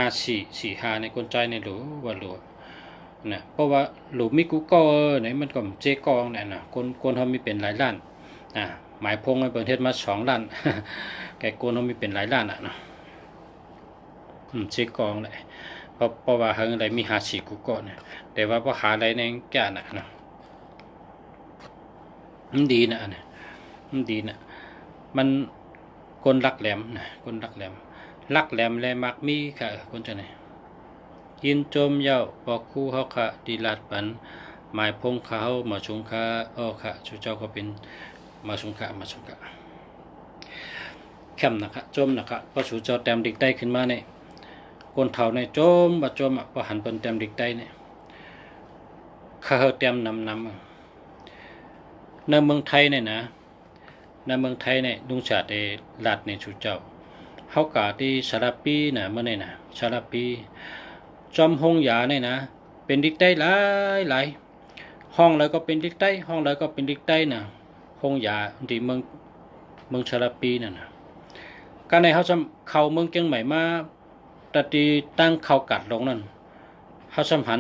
5445ในคนใจในดูว่าดูนะเพราะว่าหลูมิกูก็ไหนมันก็เจ๊กองเนี่ยนะคนเขามีเป็นหลายล้านหมายพงในประเทศมา2 ล้านแกคนเขามีเป็นหลายล้านนะ เช็คกองเลยเพราะว่าเฮงอะไรมีหาฉีกูก่อนเนี่ยแต่ว่าพอหาอะไรในแก่น่ะเนาะมันดีนะเนี่ยมันดีนะมันคนรักแหลมนะคนรักแหลมแลมักมีค่ะคนจะไหนยินจมเย้าบอกคู่เขาค่ะดีลาดปันหมายพงเขามาชงค่ะค่ะชูเจ้าก็เป็นมาชงค่ะแคมนะคะจมนะคะพอชูเจ้าแต้มดิกได้ขึ้นมาเนี่ยคนเฒ่าในจมจมพอหันเป็นแต้มดิกได้เนี่ยข้าแต้มนำในเมืองไทยเนี่ยนะในเมืองไทยเนี่ยลุงชาติลาดในชูเจ้าเขากาที่สารปีนะเมื่อเนี่ยนะสารปีจอมห้องยาเนี่ยนะเป็นดิกได้หลายห้องแล้วก็เป็นดิกได้ห้องแล้วก็เป็นดิกได้นะห้องยาที่เมืองสารปีนั่นนะการในเขาจำเข้าเมืองเชียงใหม่มาตัดที่ตั้งเข้ากัดลงนั่นเขาสำหัน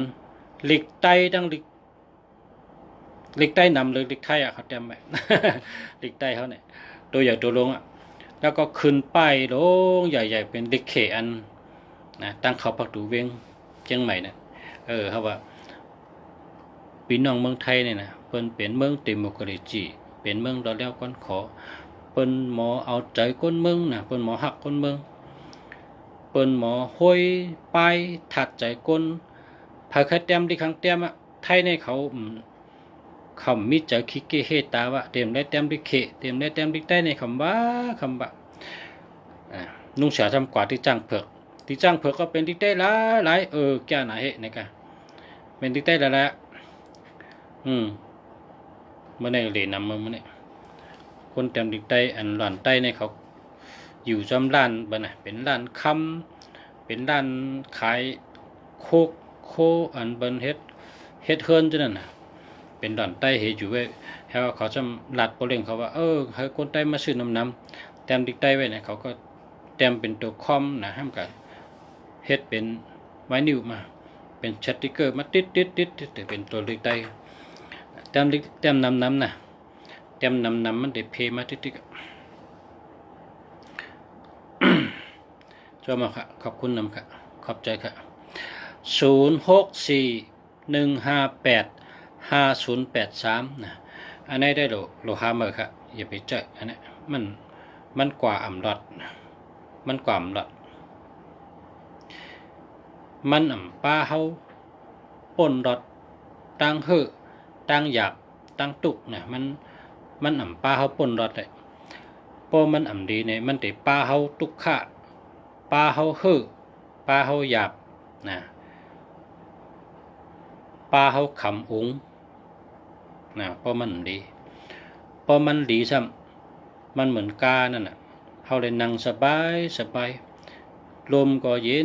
หลีกใต้ตั้งหลีกใต้นำเลยหลีกไทยเขาเต็มไปหลีกใต้เขาเนี่ยตัวใหญ่ตัวลงแล้วก็ขึ้นป้ายลงใหญ่ๆเป็นหลีกเขอันนะตั้งเขาพักดูเวียงเชียงใหม่เนี่ยเขาว่าพี่น้องเมืองไทยเนี่ยนะเพิ่นเป็นเมืองเดโมคราซีเป็นเมืองดอแล้วก้อนขอเปิ้นหมอเอาใจคนเมืองนะเปิ้นหมอหักคนเมืองเปิ้นหมอห้อยไปถัดใจคนภายใครเต็มที่ครั้งเต็มไทยในเขามีใจคิเกเฮตาวะเต็มได้เต็มดิเขเต็มได้เต็มดิใต้ในคำว่านุ่งเสียทำกว่าที่จ้างเผือกก็เป็นดิใต้หลายแก่ไหนเหตุนี่กันเป็นดิใต้หลายเมื่อในเหรียญนำมื่อนี่คนเต็มดิใต้อันหลานใต้ในเขาอยู่จำร้านบ้านน่ะเป็นร้านคำเป็นร้านขายโคอันบันเฮ็ดเฮิร์นจังนั่นน่ะเป็นหลานใต้เฮอยู่ไว้เขาจำหลัดโปรเล่งเขาว่าให้คนใต้มาซื้อน้ำเต็มดิใต้ไว้เนี่ยเขาก็เต็มเป็นตัวคอมนะห้ามกันเฮ็ดเป็นไม้นิ้วมาเป็นสติ๊กเกอร์มาติดเป็นตัวดิใต้เต็มน้ำนะเต็มน้ำมันได้เพมาติดชอบมาค่ะขอบคุณนำค่ะขอบใจค่ะ0641585083นะอันนี้ได้โลหะเมอค่ะอย่าไปเจออันนี้มันกว่าอ่ำรอดมันกว่าอ่ำรอดมันอ่ำป้าเฮาป่นรอดตั้งตั้งหยาบตั้งตุกเนี่ยมันอ่ำป้าเฮาป่นรอดเลยพอมันอ่ำดีเนี่ยมันติป้าเฮาตุกขะป้าเฮาป้าเฮาหยาบนะป้าเฮาขำอุ๋งนะเพราะมันดีซ้ำมันเหมือนกานั่นน่ะเฮาเลยนั่งสบายลมก็เย็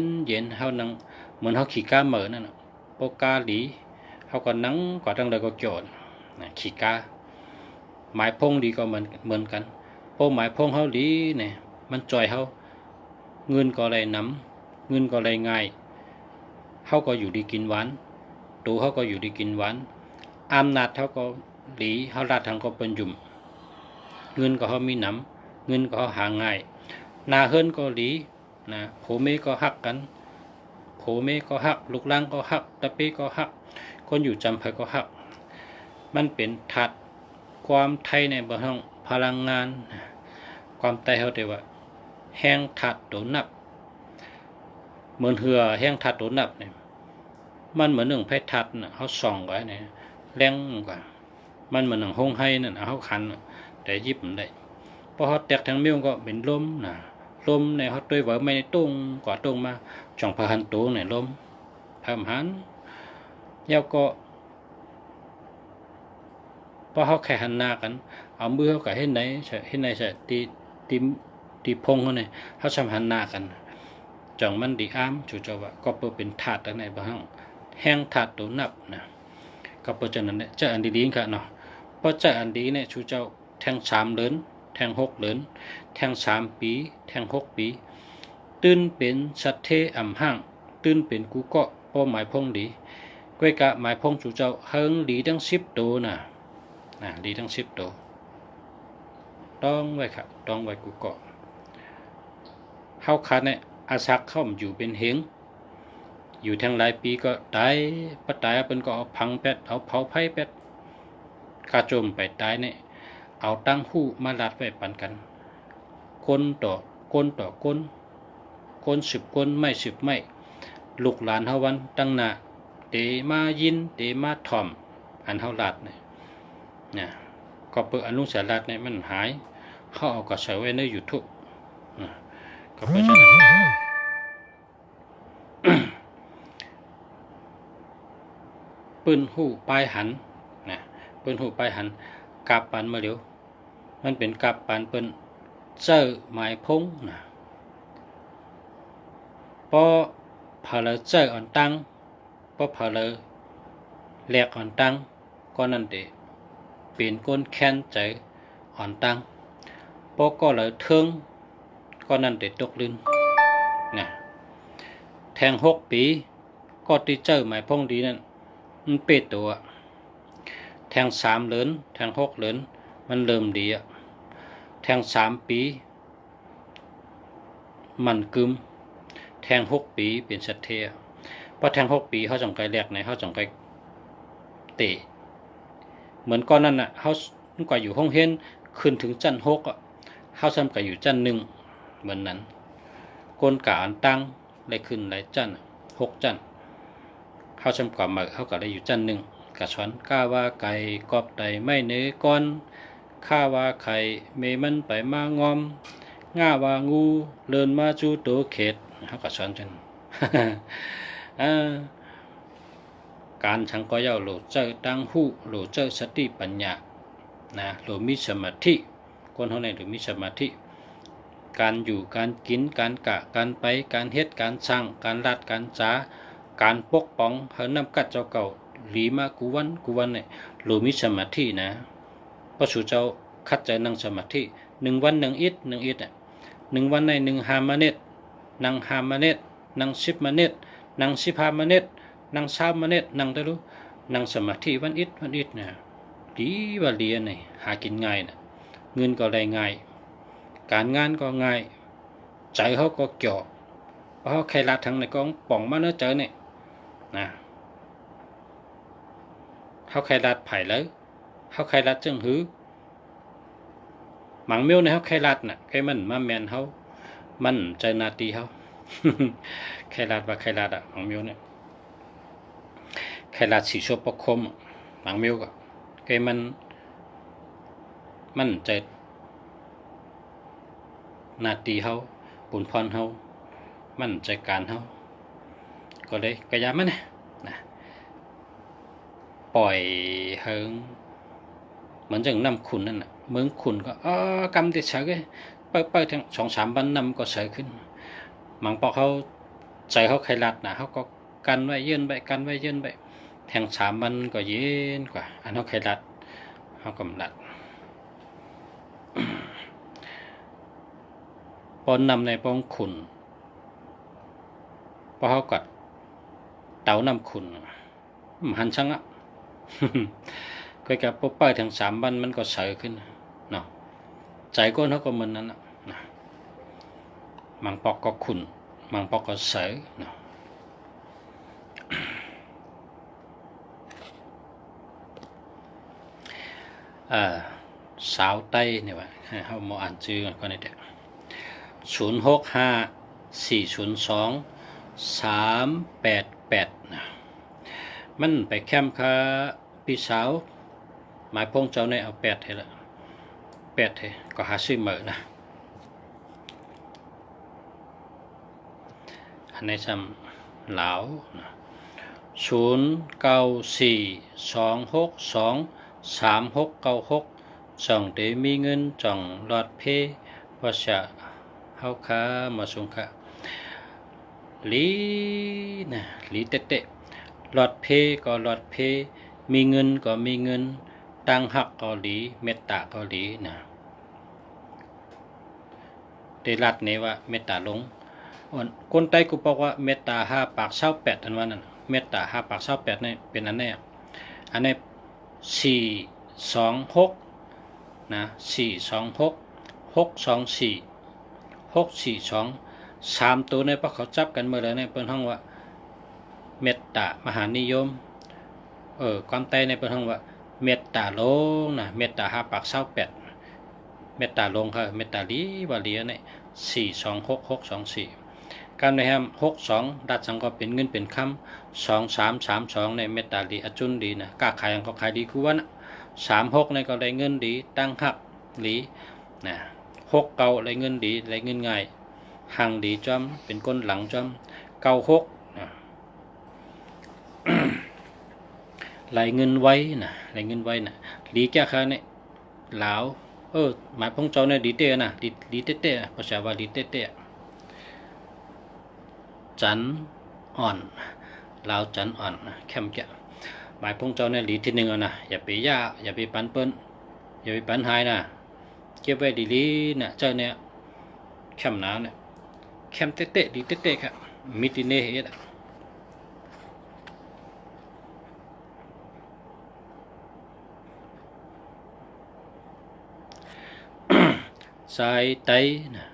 นเฮานั่งเหมือนเฮาขี่กาเหมือนั่นน่ะพอกาหลีเฮาก็นั่งกว่าจังใดก็โจรนะขี่กาหมายพงดีก็เหมือนกันพอหมายพงเฮาดีเนี่ยมันจ่อยเฮาเงินก็เลยน้ำเงินก็เลยง่ายเฮาก็อยู่ดีกินหวานตัวเขาก็อยู่ดีกินหวานอำนาจเขาก็หลีเขาลาดทางก็เป็นยุ่มเงินก็เขามีน้ำเงินก็เขาหาง่ายนาเฮิรนก็หลีนะโผเมก็หักกันโผเมก็หักลูกล่างก็หักตะเป้ก็หักคนอยู่จำเพก็หักมันเป็นถัดความไทยในบางพลังงานความไทยเขาเรียกว่าแห้งถัดโดนนับเหมือนเหือแห้งถัดโดนนับเนี่ยมันเหมือนหนึ่งไพ่ทัดน่ะเขาส่องไว้เนี่ยแรงกว่ามันเหมือนหนึ่งห้องให้นั่นเขาคันแต่ยิบมันได้พอเขาแตกทางเมี้ยวก็เป็นลมนะลมเนี่ยเขาตัวไว้ไม่ตุ้งกว่าตุ้งมาจ่องพหันตุ้งเนี่ยลมพามหันแล้วก็พอเขาแข่หันหน้ากันเอามือเขากับเห็นไหนใช่ตีพงเขาเนี่ยเขาชำหันหน้ากันจ่องมันดีอ้ามจู่ๆว่าก็เป็นถาดอะไรบ้างแห้งถาดตัวนับนะก็เพราะฉะนั้นเนี่ยจะอันดีๆค่ะเนาะเพราะจะอันดีเนี่ยชูเจ้าแทง3 เดือนแทง6 เดือนแทง3 ปีแทง6 ปีตื่นเป็นสัตเทอ่ำห้างตื่นเป็นกูเกาะป้อหมายพงดีก้วยกะหมายพงชูเจ้าเฮิงดีทั้ง10 ตัวนะดีทั้ง10 ตัวต้องไว้ค่ะต้องไว้กูเกาะเฮาขาดเนี่ย อาศักเข้าอยู่เป็นเหงอยู่ทั้งหลายปีก็ตายปัตายเป็นก็เอาพังเป็ดเอาเผาไผ่เป็ดกาจมไปตายเนี่ยเอาตั้งหู้มาลัดไว้ปันกันคนต่อคน10 คนไม่10ไม่ลูกหลานเฮาวันตั้งหน้าเตมายินเตมาถ่อมอันเฮาลัดเนี่ยก็เปิดอนุสารัดเนี่ยมันหายเขาเอาก็ใส่ไว้ใน YouTube ก็เพราะฉะนั้นปืนหูปลายหันนะปืนหูปลายหันกาบปันมาเร็วมันเป็นกาบปันเปิ้นเจอหมายพงนะพอพอเราเจออ่อนตั้งพอพอเราแหลกอ่อนตั้งก็นั่นเดเป็นก้นแค้นใจอ่อนตั้งพอก็เลยเทิงก็นั่นเดตกลื่นนะแทง6 ปีก็ที่เจอหมายพงดีนั่นมันเป็ดตัวแทง3 เหรียญแทง6 เหรียญมันเริ่มดีอะแทง3 ปีมันกึมแทง6 ปีเป็นสัตเทียพอแทง6 ปีเขาจังไกแรกในเขาจังไกเตะเหมือนก้อนนั้นน่ะเขาก็อยู่ห้องเฮียนขึ้นถึงจัน6อ่ะเขาซ้ำก็อยู่จัน1เหมือนนั้นก้นกาอันตั้งได้ขึ้นหลายจัน6 จันเขาซ้ำกว่ามาเขาก็ได้อยู่จัน1กะช้อนก้าว่าไก่กอบไตไม่เนื้อก้อนข้าว่าไข่เมมันไปมางอมง่าว่างูเลินมาจูโตเขตเขาก็ช้อนจัน การชังก็ย่าโหลเจอตั้งหู้โหลเจอสติปัญญานะโหลมีสมาธิคนเฮาในโหลมีสมาธิการอยู่การกินการกะการไปการเฮ็ดการสร้างการรัดการจ๋าการปกป้องเฮานำกัดเจ้าเก่าหลีมากูวันเนี่ยโหลมีสมาธินะพระสุเจ้าคัดใจนั่งสมาธิ1 วัน1 อิฐ1 อิฐ1 วันใน1 หามาเนตนั่งหามาเนตนั่ง10 มาเนตนั่ง15 มาเนตนั่ง3 มาเนตนั่งได้รู้นั่งสมาธิวันอิฐนะดีว่าเรียนนี่หากินง่ายนะเงินก็ได้ง่ายการงานก็ง่ายใจเขาก็เกี่ยวเพราะเขาใครละทั้งในกองป่องมาเนื้อเจอเนี่ยนะเขาใครละไผ่เลยเขาใครละจึงหือหมังเมียวในเขาใครละน่ะใครมันมาแมนเขามันใจนาตีเขา ใครละว่าใครละหมังเมียวเนี่ยใครละสีโชปคมหมังเมียวก็ใครมันใจนาตีเฮาบุญพรเฮามั่นใจการเฮาก็เลยกระยามันนะปล่อยเฮิงเหมือนจังน้ำขุนนั่นน่ะเมืองขุนก็กำติดเฉยไปทั้ง2-3 วันน้ำก็เฉยขึ้นหมังปอกเขาใจเขาใครลัดนะเขาก็กันไว้เยื่นไปแทง3 วันก็เย็นกว่าอันเขาใครลัดเขากำลัดปนนำในปองขุนพอเขากัดเต่านำขุนหันช่างอ่ะ ก็กับปุ๊บไปถึง3 วันมันก็เสยขึ้นเนาะใจก้นเขาก็มันนั้นนะมังปอกก็ขุนมังปอกก็เสยเนาะ สาวไต้เนี่ยว่าเขามาอ่านชื่อก่อนนี่เด็ก065-402-388นะมันไปแคมป์ค่ะพี่สาวหมายพงเจ้าในเอา8ให้ละ8ให้ก็หาซื้อเหมือนะอันนี้ซ้ำเหลา0942623696จ่องเดมีเงินจ่องหลอดเพว่าจะเฮาค้ามาส่งค่ะลีนะลีเตะหลอดเพก็หลอดเพมีเงินก็มีเงินตั้งหักก็หลีเมตตาก็หลีนะเตลัดเนี่ยว่าเมตตาลงคนใต้กูบอกว่าเมตตา5 ปาก28อันว่านั่นเมตตา5 ปาก28นี่เป็นอันนี้426นะ426 624 642 3ตัวในพอเขาจับกันเมื่อไรในเปิ้นห้องว่าเมตตามหานิยมความใต้ในเปิ้นห้องว่าเมตตาลงนะเมตตาหาปาก28เมตตาลงค่ะเมตตาลีวาลีเนี่ย426624การในแฮม62ดัดสังก็เป็นเงินเป็นคำ2332ในเมตตาลีอจุนดีนะกาขายก็ขายดีคือว่านะ36ในก็ได้เงินดีตั้งหักลีนะ6เก่าได้เงินดีได้เงินง่ายหังดีจอมเป็นก้นหลังจอม96นะไหลเงินไว้นะไหลเงินไว้นะลีแก่ค่ะเนี่ยลาวหมายพงเจ้าเนี่ยดีเต้นะดีเต้ภาษาว่าดีเต้จันอ่อนลาวจันอ่อนแคมแก่หมายพงเจ้าเนี่ยดีที่หนึ่งนะอย่าไปย่าอย่าไปปันเปิ้นอย่าไปปันหายนะเก็บไว้ดีๆนะเจ้าเนี่ยแคมหนาวเนี่ยแคมเต้ดีเต้ครับมิติเน่เฮ็ดสายไตนะ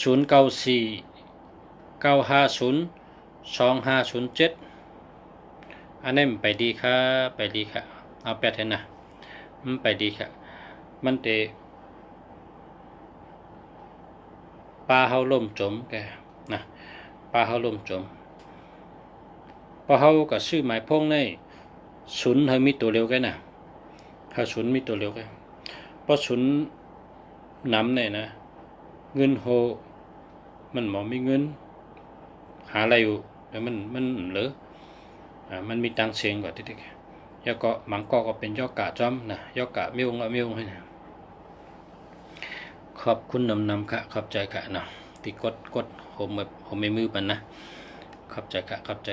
0949502507อันนี้ไปดีค่ะไปดีค่ะเอาแปดเห็นนะมันไปดีค่ะมันเตปลาเฮาล่มจมแกนะปลาเฮาล่มจมปลาเฮากับชื่อหมายพงในศูนย์เฮามีตัวเร็วแกนะเฮาศูนย์มีตัวเร็วแกเพราะศูนย์น้ำเนี่ยนะเงินโฮมันหมอมีเงินหาอะไรอยู่แต่มันเหลือมันมีตังเสียงกว่าที่ยาก็มังก็เป็นยอกะจอมนะยอกะมิวให้นะขอบคุณนำค่ะขอบใจค่ะเนาะที่กดผมไม่มือปันนะขอบใจค่ะขอบใจ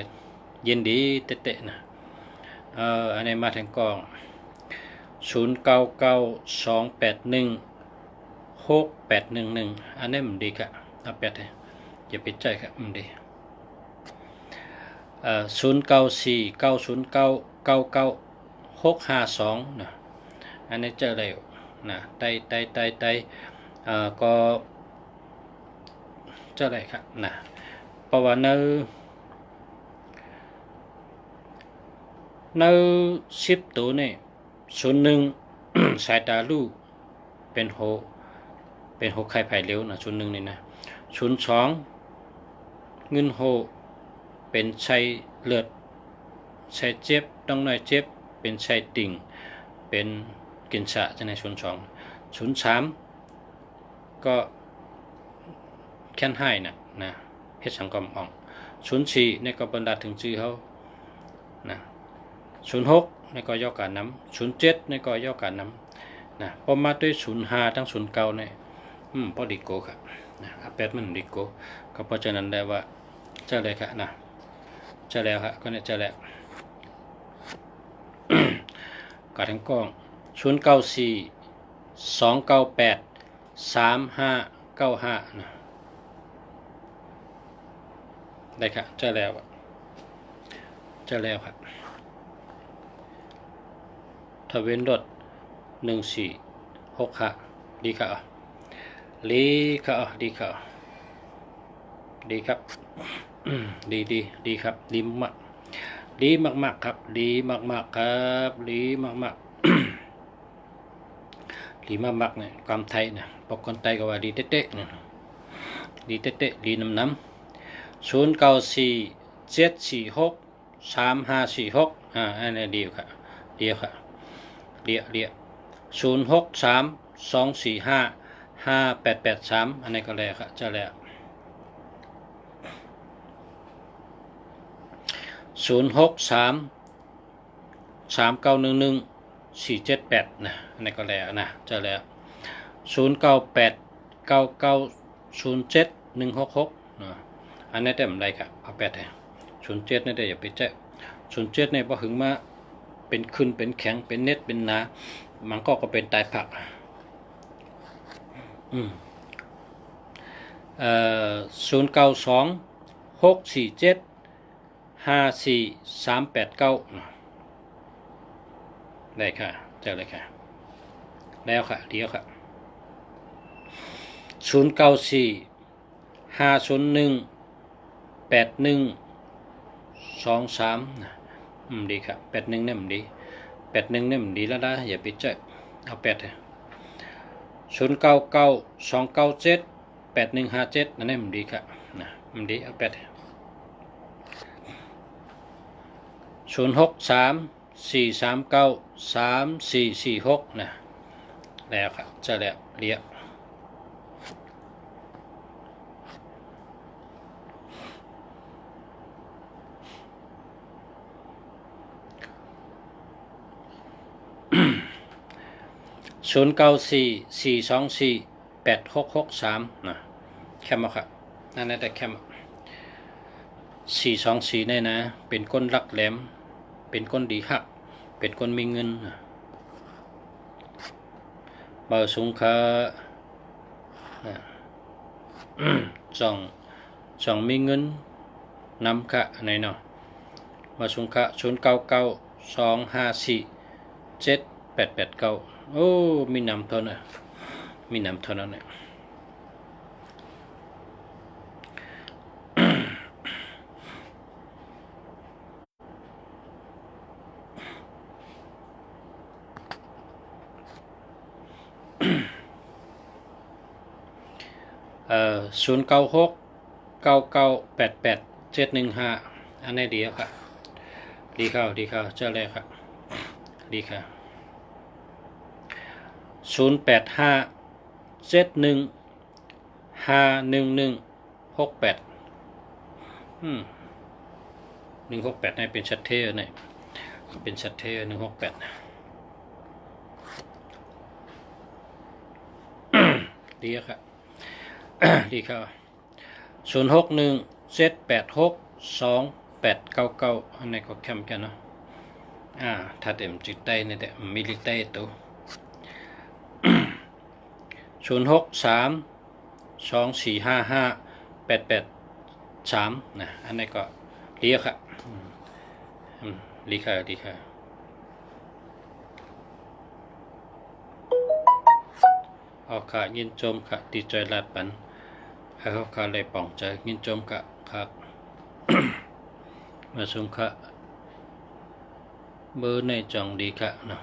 เย็นดีเตะนะอันนี้มาทางกอง0992816811อันนี้มันดีค่ะเอาแปดเลยอย่าไปใจค่ะมันดี0949099652นะอันนี้เจอแล้วนะไตก็เจออะไรครับนะเพราะว่าใน10ตัวนี่01สายตาลูกเป็นโหไข่ไผ่เร็วนะ01นี่นะ02เงินโหเป็นชัยเลือดชัยเจ็บต้องน้อยเจ็บเป็นชัยติ่งเป็นกินสะจะใน03ก็แค่นให้นะเฮ็ดสังกรมอ่อง04ในก็บรรดาถึงชื่อเขานะ06ในก็ย่อการน้ำ07ในก็ย่อการน้ำนะพอมาด้วย05ทั้ง09เนี่ยพอดีโกครับนะ8มันดีโกก็เพราะฉะนั้นได้ว่าเจอเลยครับนะเจอแล้วครับก็เนี่ยเจอแล้วกาทั้งกล้อง0942983595นะได้ครับเจอแล้วครับทะเวนรถ1465ดีค่ะดีครับดีครับดีมากครับดีมากครับดีมากดีมากเนี่ยความไทยนะปกคนไทยก็ว่าดีเตะเนี่ยดีเตะดีน้ำ0947463546อันนี้ดีค่ะเดียว0632455883อันนี้ก็แล้วค่ะจะแล้ว0633911478นะอันนี้ก็แล้วนะจะแล้ว0989907166นะอันนี้แต่มันได้ครับเอา8เลย07นี่ได้อย่าไปแจ้07นี่พอถึงมาเป็นขึ้นเป็นแข็งเป็นเน็ตเป็นหนามันก็เป็นตายผัก0926475439ได้ค่ะเจอเลยค่ะแล้วค่ะเดี๋ยวค่ะ094557 5018123ดีครับ81เนี่ยมันดี81เนี่ยมันดีแล้วนะอย่าไปเจอเอา8เลย0992978157นั่นนี่มันดีครับนะมันดีเอา80634393446นะแล้วครับจะแล้วเรียก0944248663นะแคมป์ครับนั่นแต่แคมป์424เนี่ยนะเป็นคนรักแหลมเป็นคนดีฮักเป็นคนมีเงินเบอร์สูงค่าจ่องมีเงินนำค่ะในเนาะเบอร์สูงค่า0992547889โอ้มีนำเท่านั้นมีนำเท่านั้นเนี่ย0969988715อันนี้ดีครับดีเข้าเจ้าแรกครับดีค่ะ0857151168168นี่เป็นชัดเทอร์เนี่ยเป็นชัดเทอร์168ดีครับดีครับ0617862899อันนี้ก็แคมกันเนาะถ้าเต็มจิตใจเนี่ยแต่มิลิเตตัว0632455883นะอันนี้ก็ดีครับดีค่ะเอาค่ะยินจมค่ะดีใจลาดปันให้เขาค่ะเลยป่องใจยินจมค่ะครับมาชมค่ะเบอร์ในจองดีค่ะเนาะ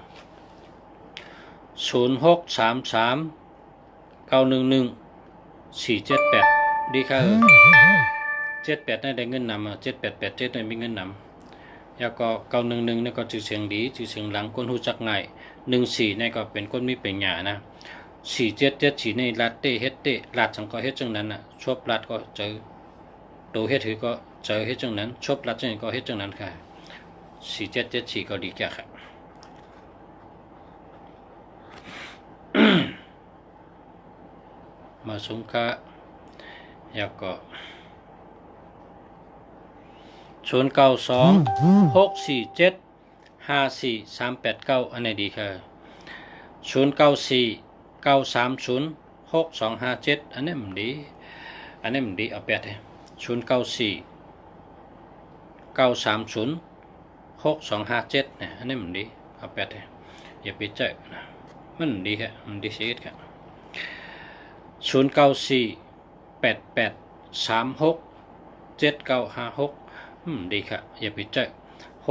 0633911478ดีค่ะ78ได้เงินนำ7887ได้มีเงินนำแล้วก็911นี่ก็ชื่อเสียงดีชื่อเสียงหลังคนรู้จักง่าย14นี่ก็เป็นคนมีปัญญานะ4774ในรัดเตเฮ็ดเตรัดจังก็เฮ็ดจังนั้นน่ะชอบรัดก็เจอโตเฮ็ดถือก็เจอเฮ็ดจังนั้นชอบรัดจังก็เฮ็ดจังนั้นค่ะ4774ก็ดีแก่ค่ะมาสงค่ะแล้วก็0926475439อันไหนดีค่ะ0949306257อันนี้มันดีเอา8เลย0949306257เนี่ยอันนี้มันดีเอา8เลยอย่าไปเจอนะมันดีครับมันดีชีวิตครับ0948836756ดีครับอย่าไปเจอ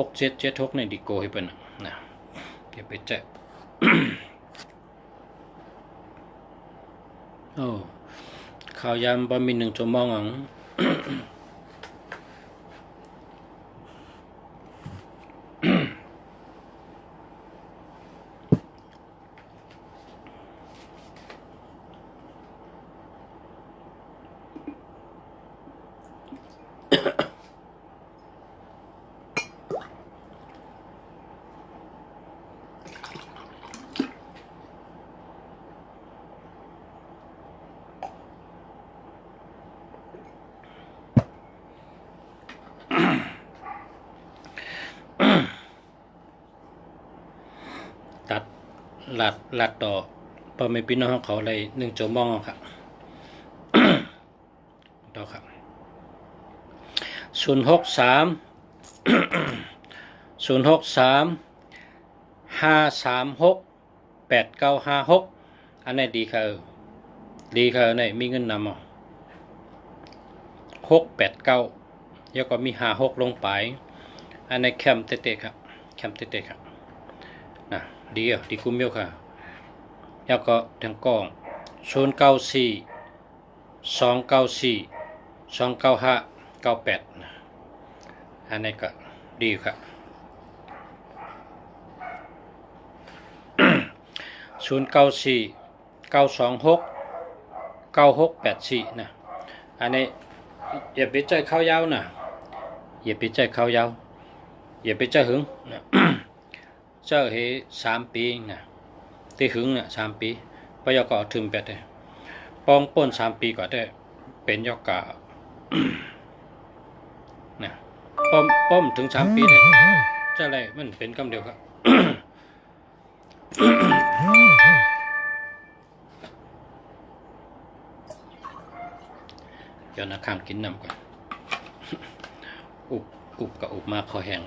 6776ในดีโกให้เป็นนะอย่าไปเจอโอ้ข่าวยามบะมี1 ชั่วโมงอ่ะตัดลัดต่อพอไม่พี่น้องเขาเลย1 ชั่วโมงครับต่อครับ063 536 8956อันนี้ดีค่ะในมีเงินนำ 689แล้วก็มี56ลงไปอันในแคมเตะครับแคมเตะครับนะดีอ่ะดีกุมเมียวค่ะแล้วก็ทางกล้อง094 294 295 98นะอันนี้ก็ดีครับ094 926 9684นะอันนี้อย่าไปใจเข้ายาวนะอย่าไปใจเข้ายาวอย่าไปใจหึงนะ เจ้าเฮ3 ปีนะที่หึงเนี่ย3 ปีปยก็ถึงไปได้ปองป่น3 ปีก็ได้เป็นยกา นะป้อมถึง3 ปีได้เจ้าอะไรมันเป็นกำเดียวครับ เดี๋ยวนะข้ามกินน้ำก่อน อุบกับอุบมาคอแห้ง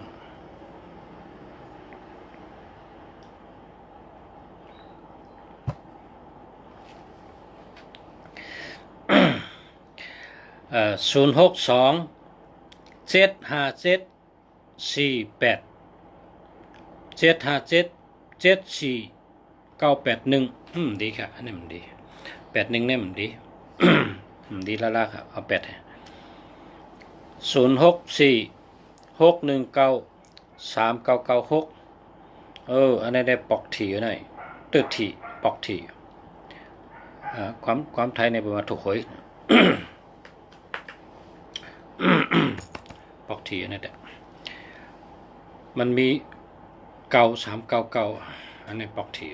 062-757-48-757-74-981ดีค่ะอันนี้มันดี81เนี่ยมันดีดีละครับเอา8 064-619-3996อันนี้ได้ปอกถี่หน่อยตึกถี่ปอกถี่ความไทยในประมาณถูกหวย ปอกถี่นั่นแหละมันมี9399อันนี้ปอกถี่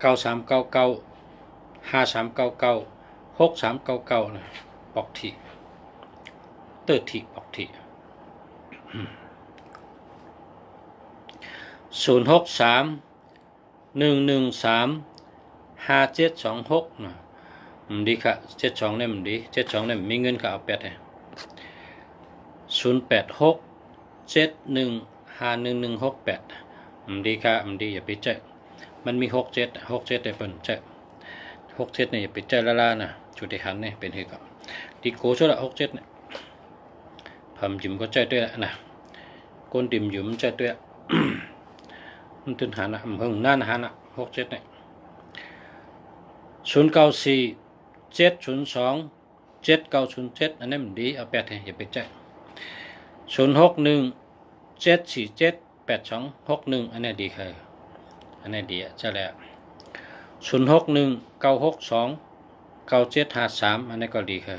9399 5399 6399นะปอกถี่เติร์ถี่ปอกถี่063-113-5726นะดีค่ะ72เนี่ยมันดี72เนี่ยมีเงินก็เอา8เลย086-715168ดีค่ะดีอย่าไปเจอมันมี67ได้เป็นเจอ67เนี่ยอย่าไปเจอละนะจุดที่หันเนี่ยเป็นเหตุกับดีโกช่วยละ67เนี่ยผมจิ้มก็เจอด้วยนะก้นดิ่มยุ่มเจอด้วยมันตื่นหันนะเพิ่งนั่นหันนะ67เนี่ย094-702-7907อันนี้มันดีเอา8เลยอย่าไปเจอ061-747-8261อันนี้ดีค่ะอันนี้ดีใช่แล้ว061-962-9753อันนี้ก็ดีค่ะ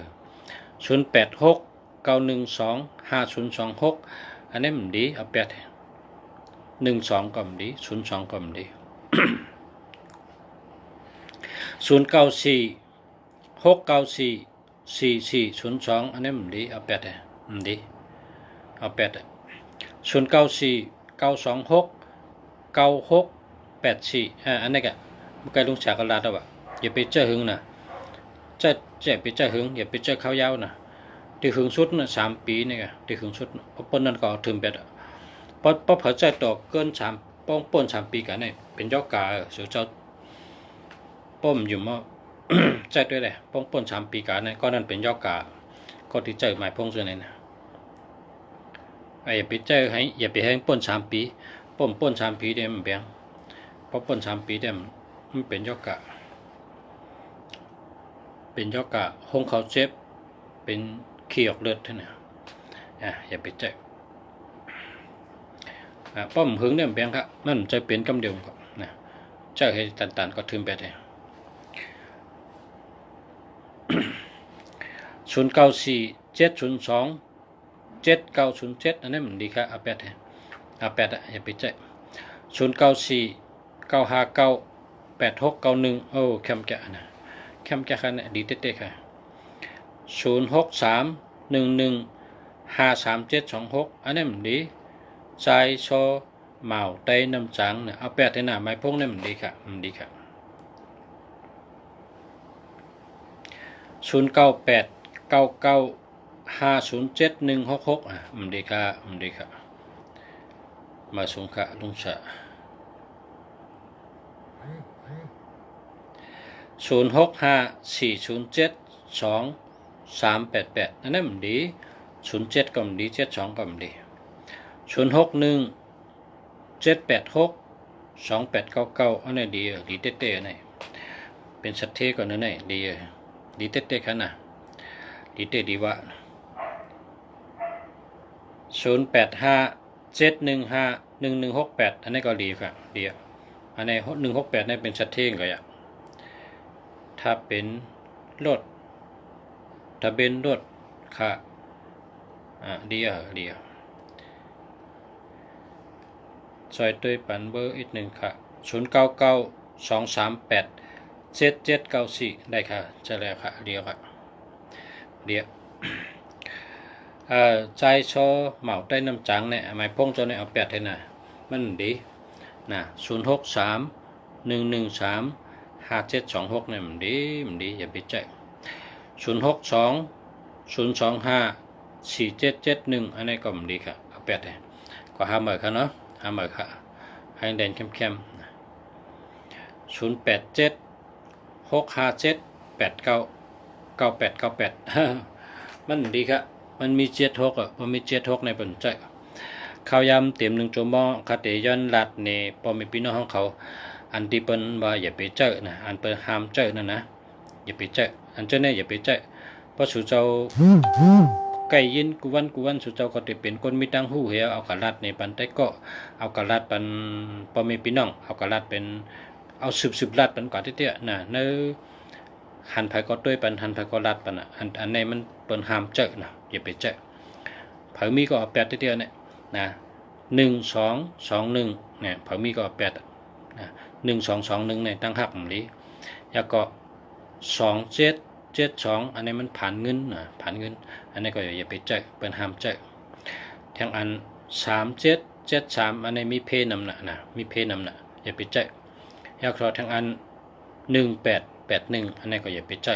086-912-5026อันนี้มันดีเอา8 12ก็มันดี02ก็มันดี094-694-4402อันนี้มันดีเอา8มันดีเอา8 094-926-9684อันนี้ก็เมื่อกี้ลุงฉากกระลาดแล้วอย่าไปเจอหึงนะเจ๊ไปเจอหึงอย่าไปเจอข้าวยาวนะที่หึงสุดนะ3 ปีนี่ไงที่หึงสุดเพราะปนนั้นก็ถึงเบ็ดเพราะเผยใจต่อเกิน3ป้องป่น3 ปีกันนี่เป็นยอกกาเสือเจ้าป้อมอยู่มาใจด้วยเลยป้องป่น3 ปีกันนี่ก็นั่นเป็นยอกกาก็ที่เจอหมายพงส่วนนี้นะอย่าไปเจอให้อย่าไปให้ป่น3 ปีป่น3 ปีเดียวมันเบี้ยเพราะป่น3 ปีเดียวมันเป็นยอกกาห้องเขาเจ็บเป็นขี้ออกเลือดท่านนะอย่าไปเจอป้อมหึงเนี่ยเบี้ยครับนั่นจะเป็นกำเดียวครับนะเจอให้ตันก็ถึงไปได้094-702-7907อันนี้มันดีครับเอา8อย่าไปเจอ094-959-8691แคมแกะนะแคมแกะค่ะเนี่ยดีเต๊ะๆค่ะ063-11-53726อันนี้มันดีใจโชเหมาเต้น้ำจังเนี่ยเอา8ให้หน้าไม้พงเนี่ยมันดีค่ะมันดีค่ะ098-99-507-166มันดีค่ะมันดีค่ะมาส่งค่ะลุงฉะ065-407-2202 388อันนั้นมันดี07ก็มันดี72ก็มันดี061 786 2899อันนี้ดีดีเต้ๆนี่เป็นสัตเทก่อนนั่นนี่ดีดีเต้ๆคั่นน่ะดีเต้ดีวะ0857151168อันนี้ก็ดีครับดีอันนี้168นี่เป็นสัตเทก็อ่ะถ้าเป็นรถทะเบียนรถค่ะดีซอยตุ้ยปันเบอร์อีก1ค่ะ0992387794ได้ค่ะจะแล้วค่ะเดียวค่ะเดียวใจโชเหมาได้น้ำจังเนี่ยหมายพงตัวเนี่ยเอา8ให้น่ะมันดีนะ0631135726เนี่ยมันดีอย่าไปใจ0620254771อันนี้ก็มันดีค่ะเอา8ให้ก็หาเหมือนค่ะเนาะหาเหมือนค่ะให้แดงเข้มๆ0876578998มันดีค่ะมันมี76อ่ะบ่มี76ในปันใจข้าวยำเต็ม1ชั่วโมงคติย้อนลัดนี่บ่มีพี่น้องของเขาอันที่เปิ้นว่าอย่าไปเจอนะอันเปิ้นห้ามเจอนั่นนะอย่าไปเจออันเจ้าเนี่ยอย่าไปเจอเพราะสุเจ้าใกล้ยินกูวันสุเจ้าก็ได้เป็นคนมีตังหูเหี่ยวเอากะลัดในปันแต่ก็เอากะลัดปันบ่มีพี่น้องเอากะลัดเป็นเอาสืบลัดปันกว่าเตี้ยๆนะเนอหันไผก็ด้วยปันหันไผก็ลัดปันน่ะอันนี้มันเปิ้นห้ามเจอนะอย่าไปเจอเผามีก็เอา8เตี้ยๆเนี่ยนะ1221เนี่ยเผามีก็เอา8นะ1221เนี่ยตั้งหักหลีแล้วก็2772อันนี้มันผ่านเงินนะผ่านเงินอันนี้ก็อย่าไปเจอเปิ้นห้ามเจอทั้งอัน3773อันนี้มีเพนำนะมีเพนำนะอย่าไปเจอแล้วก็ทั้งอัน1881อันนี้ก็อย่าไปเจอ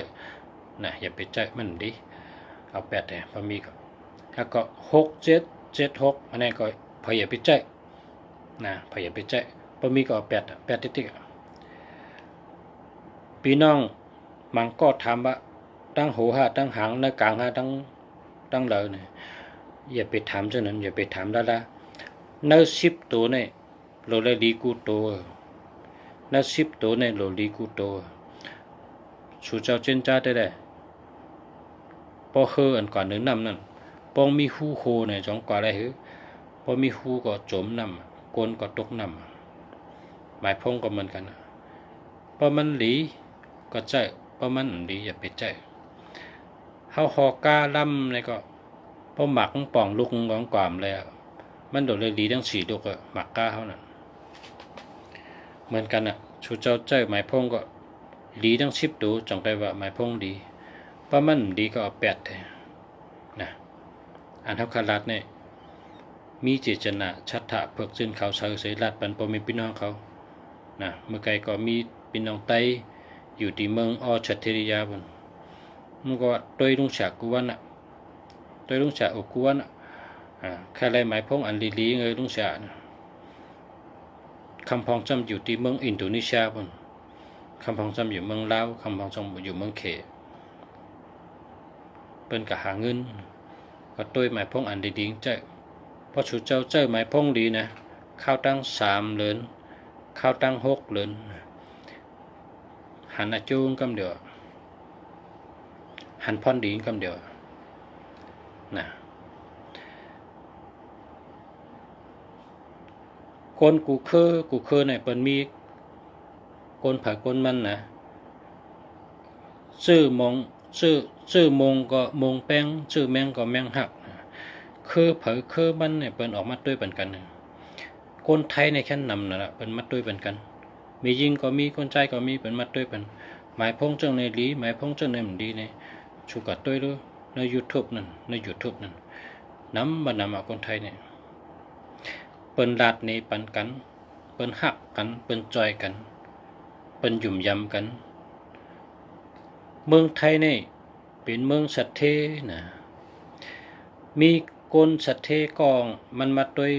นะอย่าไปเจอมันดีเอา8เนี่ยพอมีก็แล้วก็6776อันนี้ก็พออย่าไปเจอนะพออย่าไปเจอพอมีก็เอา8ติ๊กๆพี่น้องมันก็ถามว่าตั้งหูหาตั้งหางในกลางหาตั้งเลยเนี่ยอย่าไปถามเจ้านั้นอย่าไปถามละใน10ตัวเนี่ยโลเลดีกูตัวใน10ตัวเนี่ยโลดีกูตัวสู่เจ้าเจนจ้าได้พอเฮออันก่อนนึงนำนั่นปองมีหูโคเนี่ยจงกว่าได้หือพอมีหูก็จมนำกลก็ตกนำหมายพงก็เหมือนกันพอมันหลีก็ใจพอมันหลีอย่าไปใจเฮาหอกาลำนี่ก็พอหมักป่องลูกของกวามแล้วมันโดดเลยหลีทั้ง4ลูกหมักกาเฮานั่นเหมือนกันชูเจ้าใจหมายพงก็ดีทั้ง10ตัวจังได้ว่าหมายพงดีเพราะมันดีก็เอา8แท้นะอันเฮาคารัดเนี่ยมีเจตนาชัตถะเพิกซึ่งเขาเสยรัดปันบ่มีพี่น้องเขานะเมื่อไกลก็มีพี่น้องไตอยู่ที่เมืองออชัตเทริยาพุ่นมันก็โดยลุงฉากกูวันโดยลุงฉากอกกูวันแค่ไรหมายพงอันลีเงยลุงฉากคำพองจำอยู่ที่เมืองอินโดนีเซียพุ่นคำพองจำอยู่เมืองลาวคำพองจำอยู่เมืองเขเป็นกะหาเงินก็โดยหมายพงอันดีๆเจ้าพอชูเจ้าหมายพงดีนะข้าวตั้ง3เหรียญข้าวตั้ง6เหรียญหันอาจูงกำเดียวหันพอนดีกำเดียวนะคนกูเคยเนี่ยเปิ้นมีคนผากคนมันนะชื่อมงก็มงแป้งชื่อแมงก็แมงหักคือมันเนี่ยเปิ้นออกมาด้วยเป็นกันคนไทยในแค่นำนั่นล่ะเปิ้นมาด้วยเป็นกันมียิงก็มีคนใจก็มีเปิ้นมาด้วยเป็นหมายพงจังในหลีหมายพงจังในมันดีในชูกัดด้วยดูใน YouTube นั่นนำบ่นำคนไทยเนี่ยเปิ้นลาดนี่ปันกันเปิ้นหักกันเปิ้นจอยกันเปิ้นยุ่มยำกันเมืองไทยนี่เป็นเมืองสัตเทนะมีคนสัตเทกองมันมาด้วย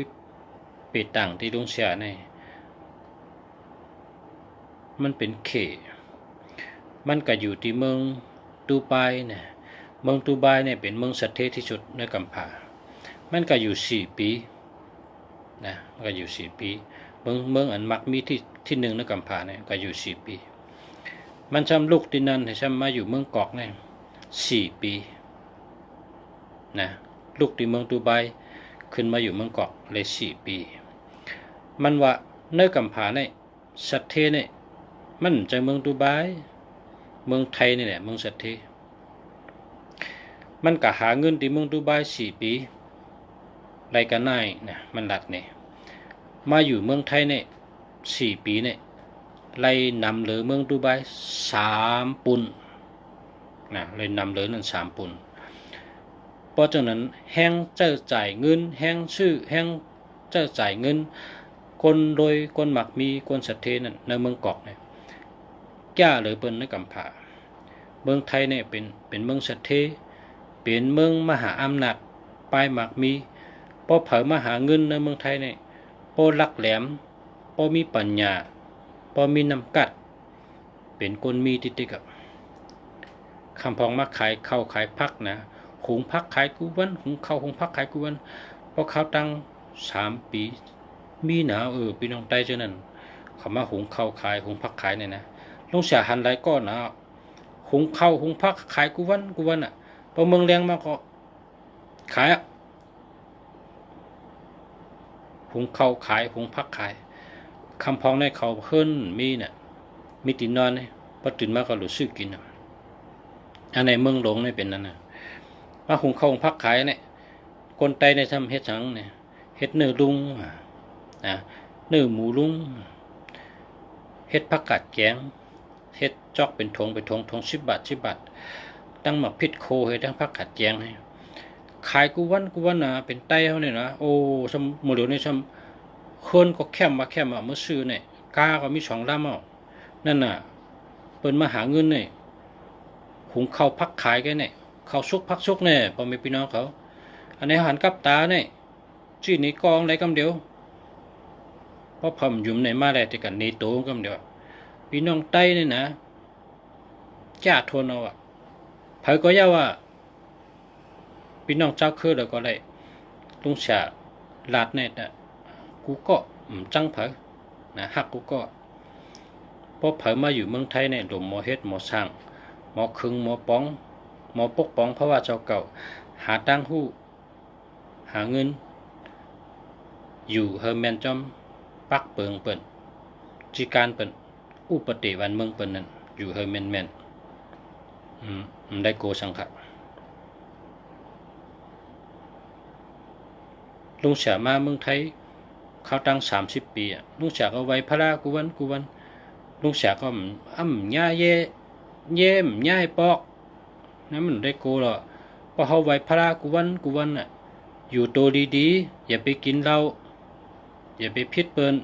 ปีต่างที่ลุงเสียนี่มันเป็นเขมันก็อยู่ที่เมืองดูไบนะ เมืองดูไบเนี่ยเป็นเมืองสัตย์เทที่สุดในกัมพูชามันก็อยู่4 ปีนะมันก็อยู่4 ปีเมืองอันมักมีที่1ในกัมพูชาเนี่ยก็อยู่4 ปีมันซ้ำลูกที่นั่นให้ซ้ำมาอยู่เมืองกอกเนี่ย4 ปีนะลูกที่เมืองดูไบขึ้นมาอยู่เมืองกอกเลย4 ปีมันว่าในกัมพูชาเนี่ยสัตย์เทเนี่ยมันจากเมืองดูไบเมืองไทยนี่แหละเมืองสัตย์เทมันก็หาเงินที่เมืองดูไบ4 ปีไรกันนายนะมันหลัดเนี่ยมาอยู่เมืองไทยเนี่ย4 ปีเนี่ยไล่นำเหลือเมืองดูไบ3 ปุ่นนะเลยนำเหลือนั่น3 ปุ่นเพราะฉะนั้นแห้งเจ้าจ่ายเงินแห้งชื่อแห้งเจ้าจ่ายเงินคนโดยคนหมักมีคนสัตย์เทนั่นในเมืองกอกเนี่ยแก่เลยเปิ้นในกัมพูชาเมืองไทยเนี่ยเป็นเมืองสัตย์เทเป็นเมืองมหาอำนาจปลายหมักมีพอเผยมาหาเงินในเมืองไทยเนี่ยพอลักแหลมพอมีปัญญาพอมีน้ำกัดเป็นคนมีติดกับคำพองมาขายข้าวขายพักนะหุงพักขายกูวันหุงข้าวหุงพักขายกูวันพอข้าวตั้ง3 ปีมีหนาพี่น้องใต้เจ้านั้นเขามาหุงข้าวขายหุงพักขายเนี่ยนะลงเสียหันไรก็นะหุงข้าวหุงพักขายกูวันอ่ะพอเมืองแรงมาก็ขายหุงข้าวขายหุงพักขายคำพองในเขาเพิ่นมีเนี่ยมีตินนอนเนี่ยพอตื่นมาก็หลุดซื้อกินอันในเมืองหลวงเนี่ยเป็นนั่นนะมาหุงข้าวหุงพักขายเนี่ยคนไตในทำเฮ็ดสังเนี่ยเฮ็ดเนื้อลุงเนื้อหมูลุงเฮ็ดผักกาดแกงเฮ็ดจอกเป็นทง10 บาทตั้งมาพิษโคให้ตั้งผักกาดแกงให้ขายกูวันนะเป็นไตเขาเนี่ยนะโอ้สมโมเดลนี่สมคนก็แคมมาเมื่อซื้อเนี่ยกาก็มี2 ลำนั่นน่ะเปิ้นมาหาเงินเนี่ยหุงข้าวพักขายกันเนี่ยข้าวซุกพักซุกเนี่ยพอมีพี่น้องเขาอันนี้หันกับตาเนี่ยจี้นี่กองอะไรกำเดียวเพราะผมยุ่มในมาได้แต่กันนี่โตกำเดียวพี่น้องไต้เนี่ยนะจ้าทนเอาเผยก็ย่าว่าพี่น้องเจ้าคือแล้วก็ได้ลุงเสียลาดเนี่ยนะกูก็จังเผยนะฮักกูก็พอเผยมาอยู่เมืองไทยเนี่ยหลวงหมอเฮ็ดหมอสร้างหมอคึงหมอป้องหมอปกป้องเพราะว่าเจ้าเก่าหาตั้งหู้หาเงินอยู่เฮอร์แมนจอมปักเปิงเปิ่นจีการเปิ่นอุปติวันเมืองเปิ่นนั่นอยู่เฮอร์แมนได้โกสังขะลุงเสียมาเมืองไทยเขาตั้ง30 ปีลุงเสียก็ไว้พระรากูวันลุงเสียก็ย่าเย่มย่ายปอกนั่นมันได้โกหรอพอเขาไว้พระรากูวันอยู่โตดีๆอย่าไปกินเหล้าอย่าไปพิษเปิ้น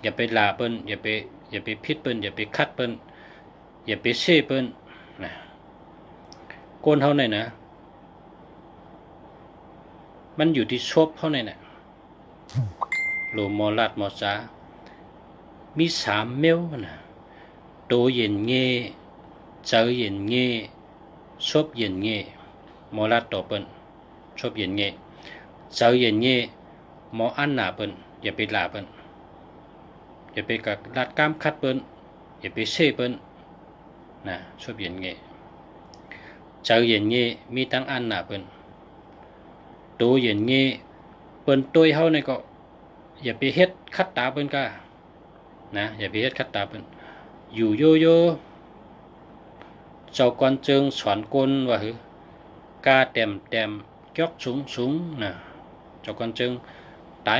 อย่าไปหลาเปิ้นอย่าไปพิษเปิ้นอย่าไปคัดเปิ้นอย่าไปเซ่เปิ้นนะโกนเท่าไหนนะมันอยู่ที่ชบเท่าไหนนะโลมอลัดมอซามี3 เมลนะโตเย็นเง่เจอเย็นเง่ชบเย็นเง่มอลัดต่อเปิ้นชบเย็นเง่เจอเย็นเง่หมออันหนาเปิ้นอย่าไปลาเปิ้นอย่าไปกัดลัดกล้ามคัดเปิ้นอย่าไปเซ่เปิ้นนะชอบเย็นเง่เจอเย็นเง่มีตั้งอันหนาเปิ้นโตเย็นเง่เปิ้นตัวเฮานี่ก็อย่าไปเฮ็ดคัดตาเปิ้นกะนะอย่าไปเฮ็ดคัดตาเปิ้นอยู่โยเจ้าก่อนเจิงสอนกลว่าหือกาแต้มจอกสูงนะเจ้าก่อนเจิงตาย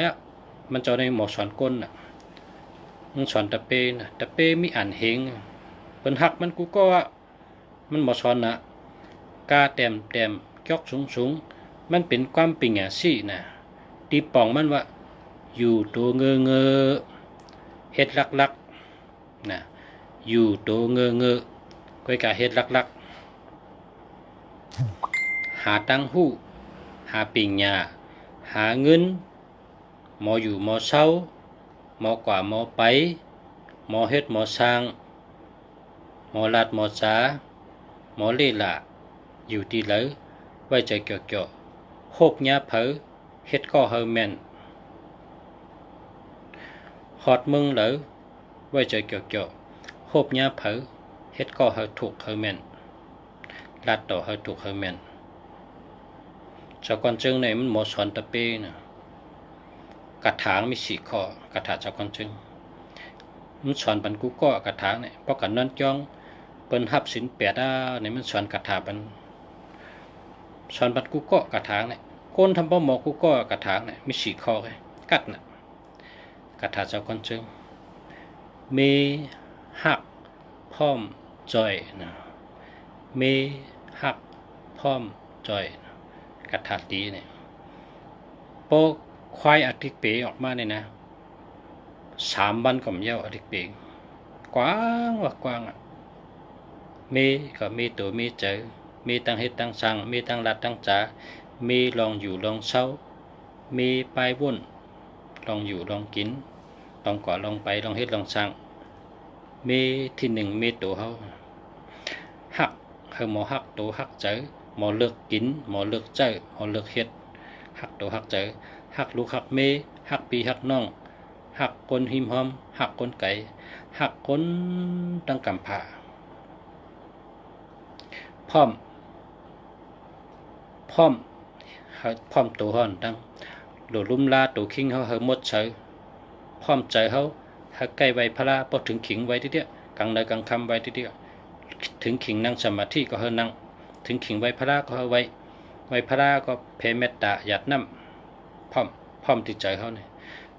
มันเจ้าในหมอสอนก้นมึงสอนตะเปนะตะเปมีอ่านเฮงเปิ้นหักมันกูก็มันหมอสอนนะกาแต้มจอกสูงมันเป็นความปิงซี่นะตีป่องมันว่าอยู่ตัวเงอเฮ็ดลักนะอยู่ตัวเงอก้อยกะเฮ็ดลักหาตั้งหู้หาปิงหญ้าหาเงินหมออยู่หมอเศร้าหมอกว่าหมอไปหมอเฮ็ดหมอสร้างหมอลาดหมอสาหมอเล่ล่ะ อยู่ที่เหลือไว้ใจเกี่ยวเกี่ยวโฮบยาเผอเฮ็ดก็เฮอแมนฮอดมึงเหลือไว้ใจเกี่ยวเกี่ยวโฮบยาเผอเฮ็ดก็เฮอถูกเฮอแมนลัดต่อเฮอถูกเฮอแมนเจ้าก่อนจึงในมันหมอสอนตะเป้นะกระถางมี4ข้อกระถาเจ้าก่อนจึงมันสอนปันกูก็กระถางเนี่ยเพราะกันนั่นจ้องเปิ้นฮับศีล8เนี่ยมันสอนกระถาปันสอนปันกูก็กระถางเนี่ยคนทำบ่หมอกูก็กระถางเนี่ยมี4ข้อเลยกัดน่ะกระถาเจ้าก่อนจึงมีฮักพร้อมจอยนะมีฮักพร้อมจอยกระถาดีเนี่ยโปควายอาทิตย์เปออกมาเนี่ยนะ3 วันก็มเย้าอาทิตย์เปกว้างว่ากว้างอ่ะมีก็มีตัวมีเจอมีตั้งเฮ็ดตั้งสั่งมีตั้งรัดตั้งจ๋ามีลองอยู่ลองเศร้ามีไปวุ่นลองอยู่ลองกินลองก่อลองไปลองเฮ็ดลองสั่งมีที่หนึ่งมีตัวเฮาฮักเฮาหมอฮักตัวฮักเจอหมอเลือกกินหมอเลือกเจอหมอเลือกเฮ็ดฮักตัวฮักเจอฮักลูกฮักเมฮักปีฮักน้องฮักคนหิมหอมฮักคนไก่ฮักคนตั้งกำผาพร้อมตัวฮ้อนตั้งโดลุ่มลาตัวคิงเฮาหมดเฉยพร้อมใจเฮาฮักใกล้ไว้พระพอถึงขิงไว้ทีเดียวกลางในกลางคำไว้ทีเดียวถึงขิงนั่งสมาธิก็เฮานั่งถึงขิงไว้พระก็เฮาไว้พระก็แผ่เมตตาหยาดน้ำพร้อมที่ใจเฮาเนี่ย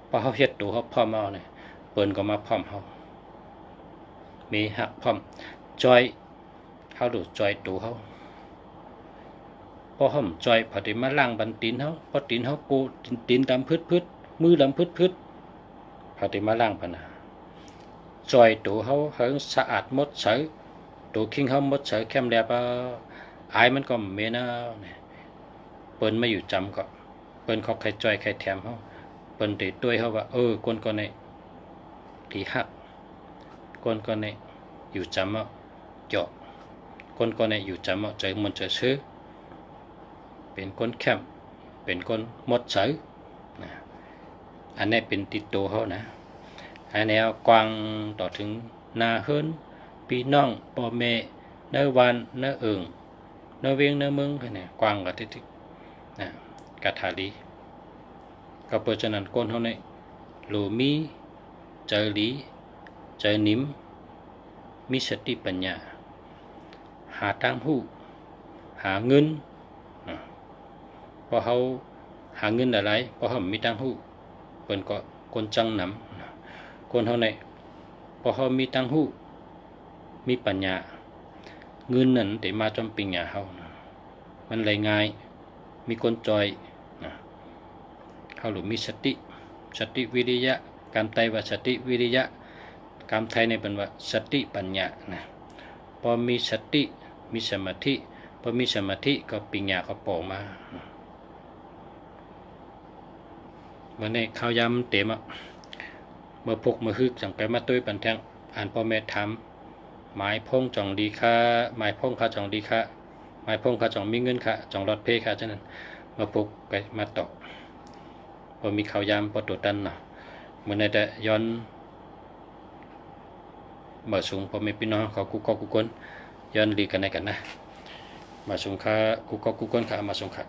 พอเฮาเฮ็ดตัวเฮาพร้อมเอาเนี่ยเปิ้นก็มาพร้อมเฮามีฮักพร้อมจอยเฮาดูจอยตัวเฮาพอห่มจอยพอดีมาล้างบันตีนเฮาพอตีนเฮากูตีนดำพืดมือดำพืดพอดีมาล้างพะนะจอยตัวเฮาเฮิงสะอาดหมดเฉยตัวคิงเฮาหมดเฉยแคมแลบอายมันก็เมนะเปิ้นมาอยู่จำก็เปิ้นเขาใครจอยใครแถมเฮาเปิ้นติตัวเฮาว่าคนก่อนนี่ที่ฮักคนก่อนนี่อยู่จำเฮาเจาะคนก่อนนี่อยู่จำเฮาใจมันจะซื้อเป็นคนแคมเป็นคนหมดเฉยนะอันนี้เป็นติดตัวเขานะอันนี้กว้างต่อถึงนาเฮิรนพี่น้องพ่อแม่เนื้อวันเนื้ออึ่งเนื้อเวียงเนื้อมึงเนี่ยกว้างกว่าที่นะกาถาลีก็เพราะฉะนั้นคนเขาเนี่ยหลูมีเจอลีเจอนิ่มมีสติปัญญาหาทางหูหาเงินพอเขาหาเงินอะไรพอเขามีตังหูเปิ้นก็คนจังนำคนเขาเนี่ยพอเขามีตังหูมีปัญญาเงินนั้นแต่มาจอมปิงหยาเขามันเลยง่ายมีคนจอยเขาหรือมีสติวิริยะกรรมไตว่าสติวิริยะกรรมไทยในเป็นว่าสติปัญญานะพอมีสติมีสมาธิพอมีสมาธิก็ปิงหยาเขาโผล่มาวันนี้ข้าวยำเต็มอ่ะเมื่อพกมาฮึกจังไปมาตุ้ยปันแทงอ่านพ่อแม่ถามหมายพงจ่องดีค่ะหมายพงข้าจ่องดีค่ะหมายพงข้าจ่องมีเงินค่ะจ่องรถเพค่ะฉะนั้นเมื่อพกไปมาตอกพอมีข้าวยำพอตัวตันเนาะเมื่อในแต่ย้อนมาสูงพอไม่พี่น้องเขากุกกุกนย้อนดีกันในกันนะมาสูงค่ะกุกกุกนค่ะมาสูงค่ะ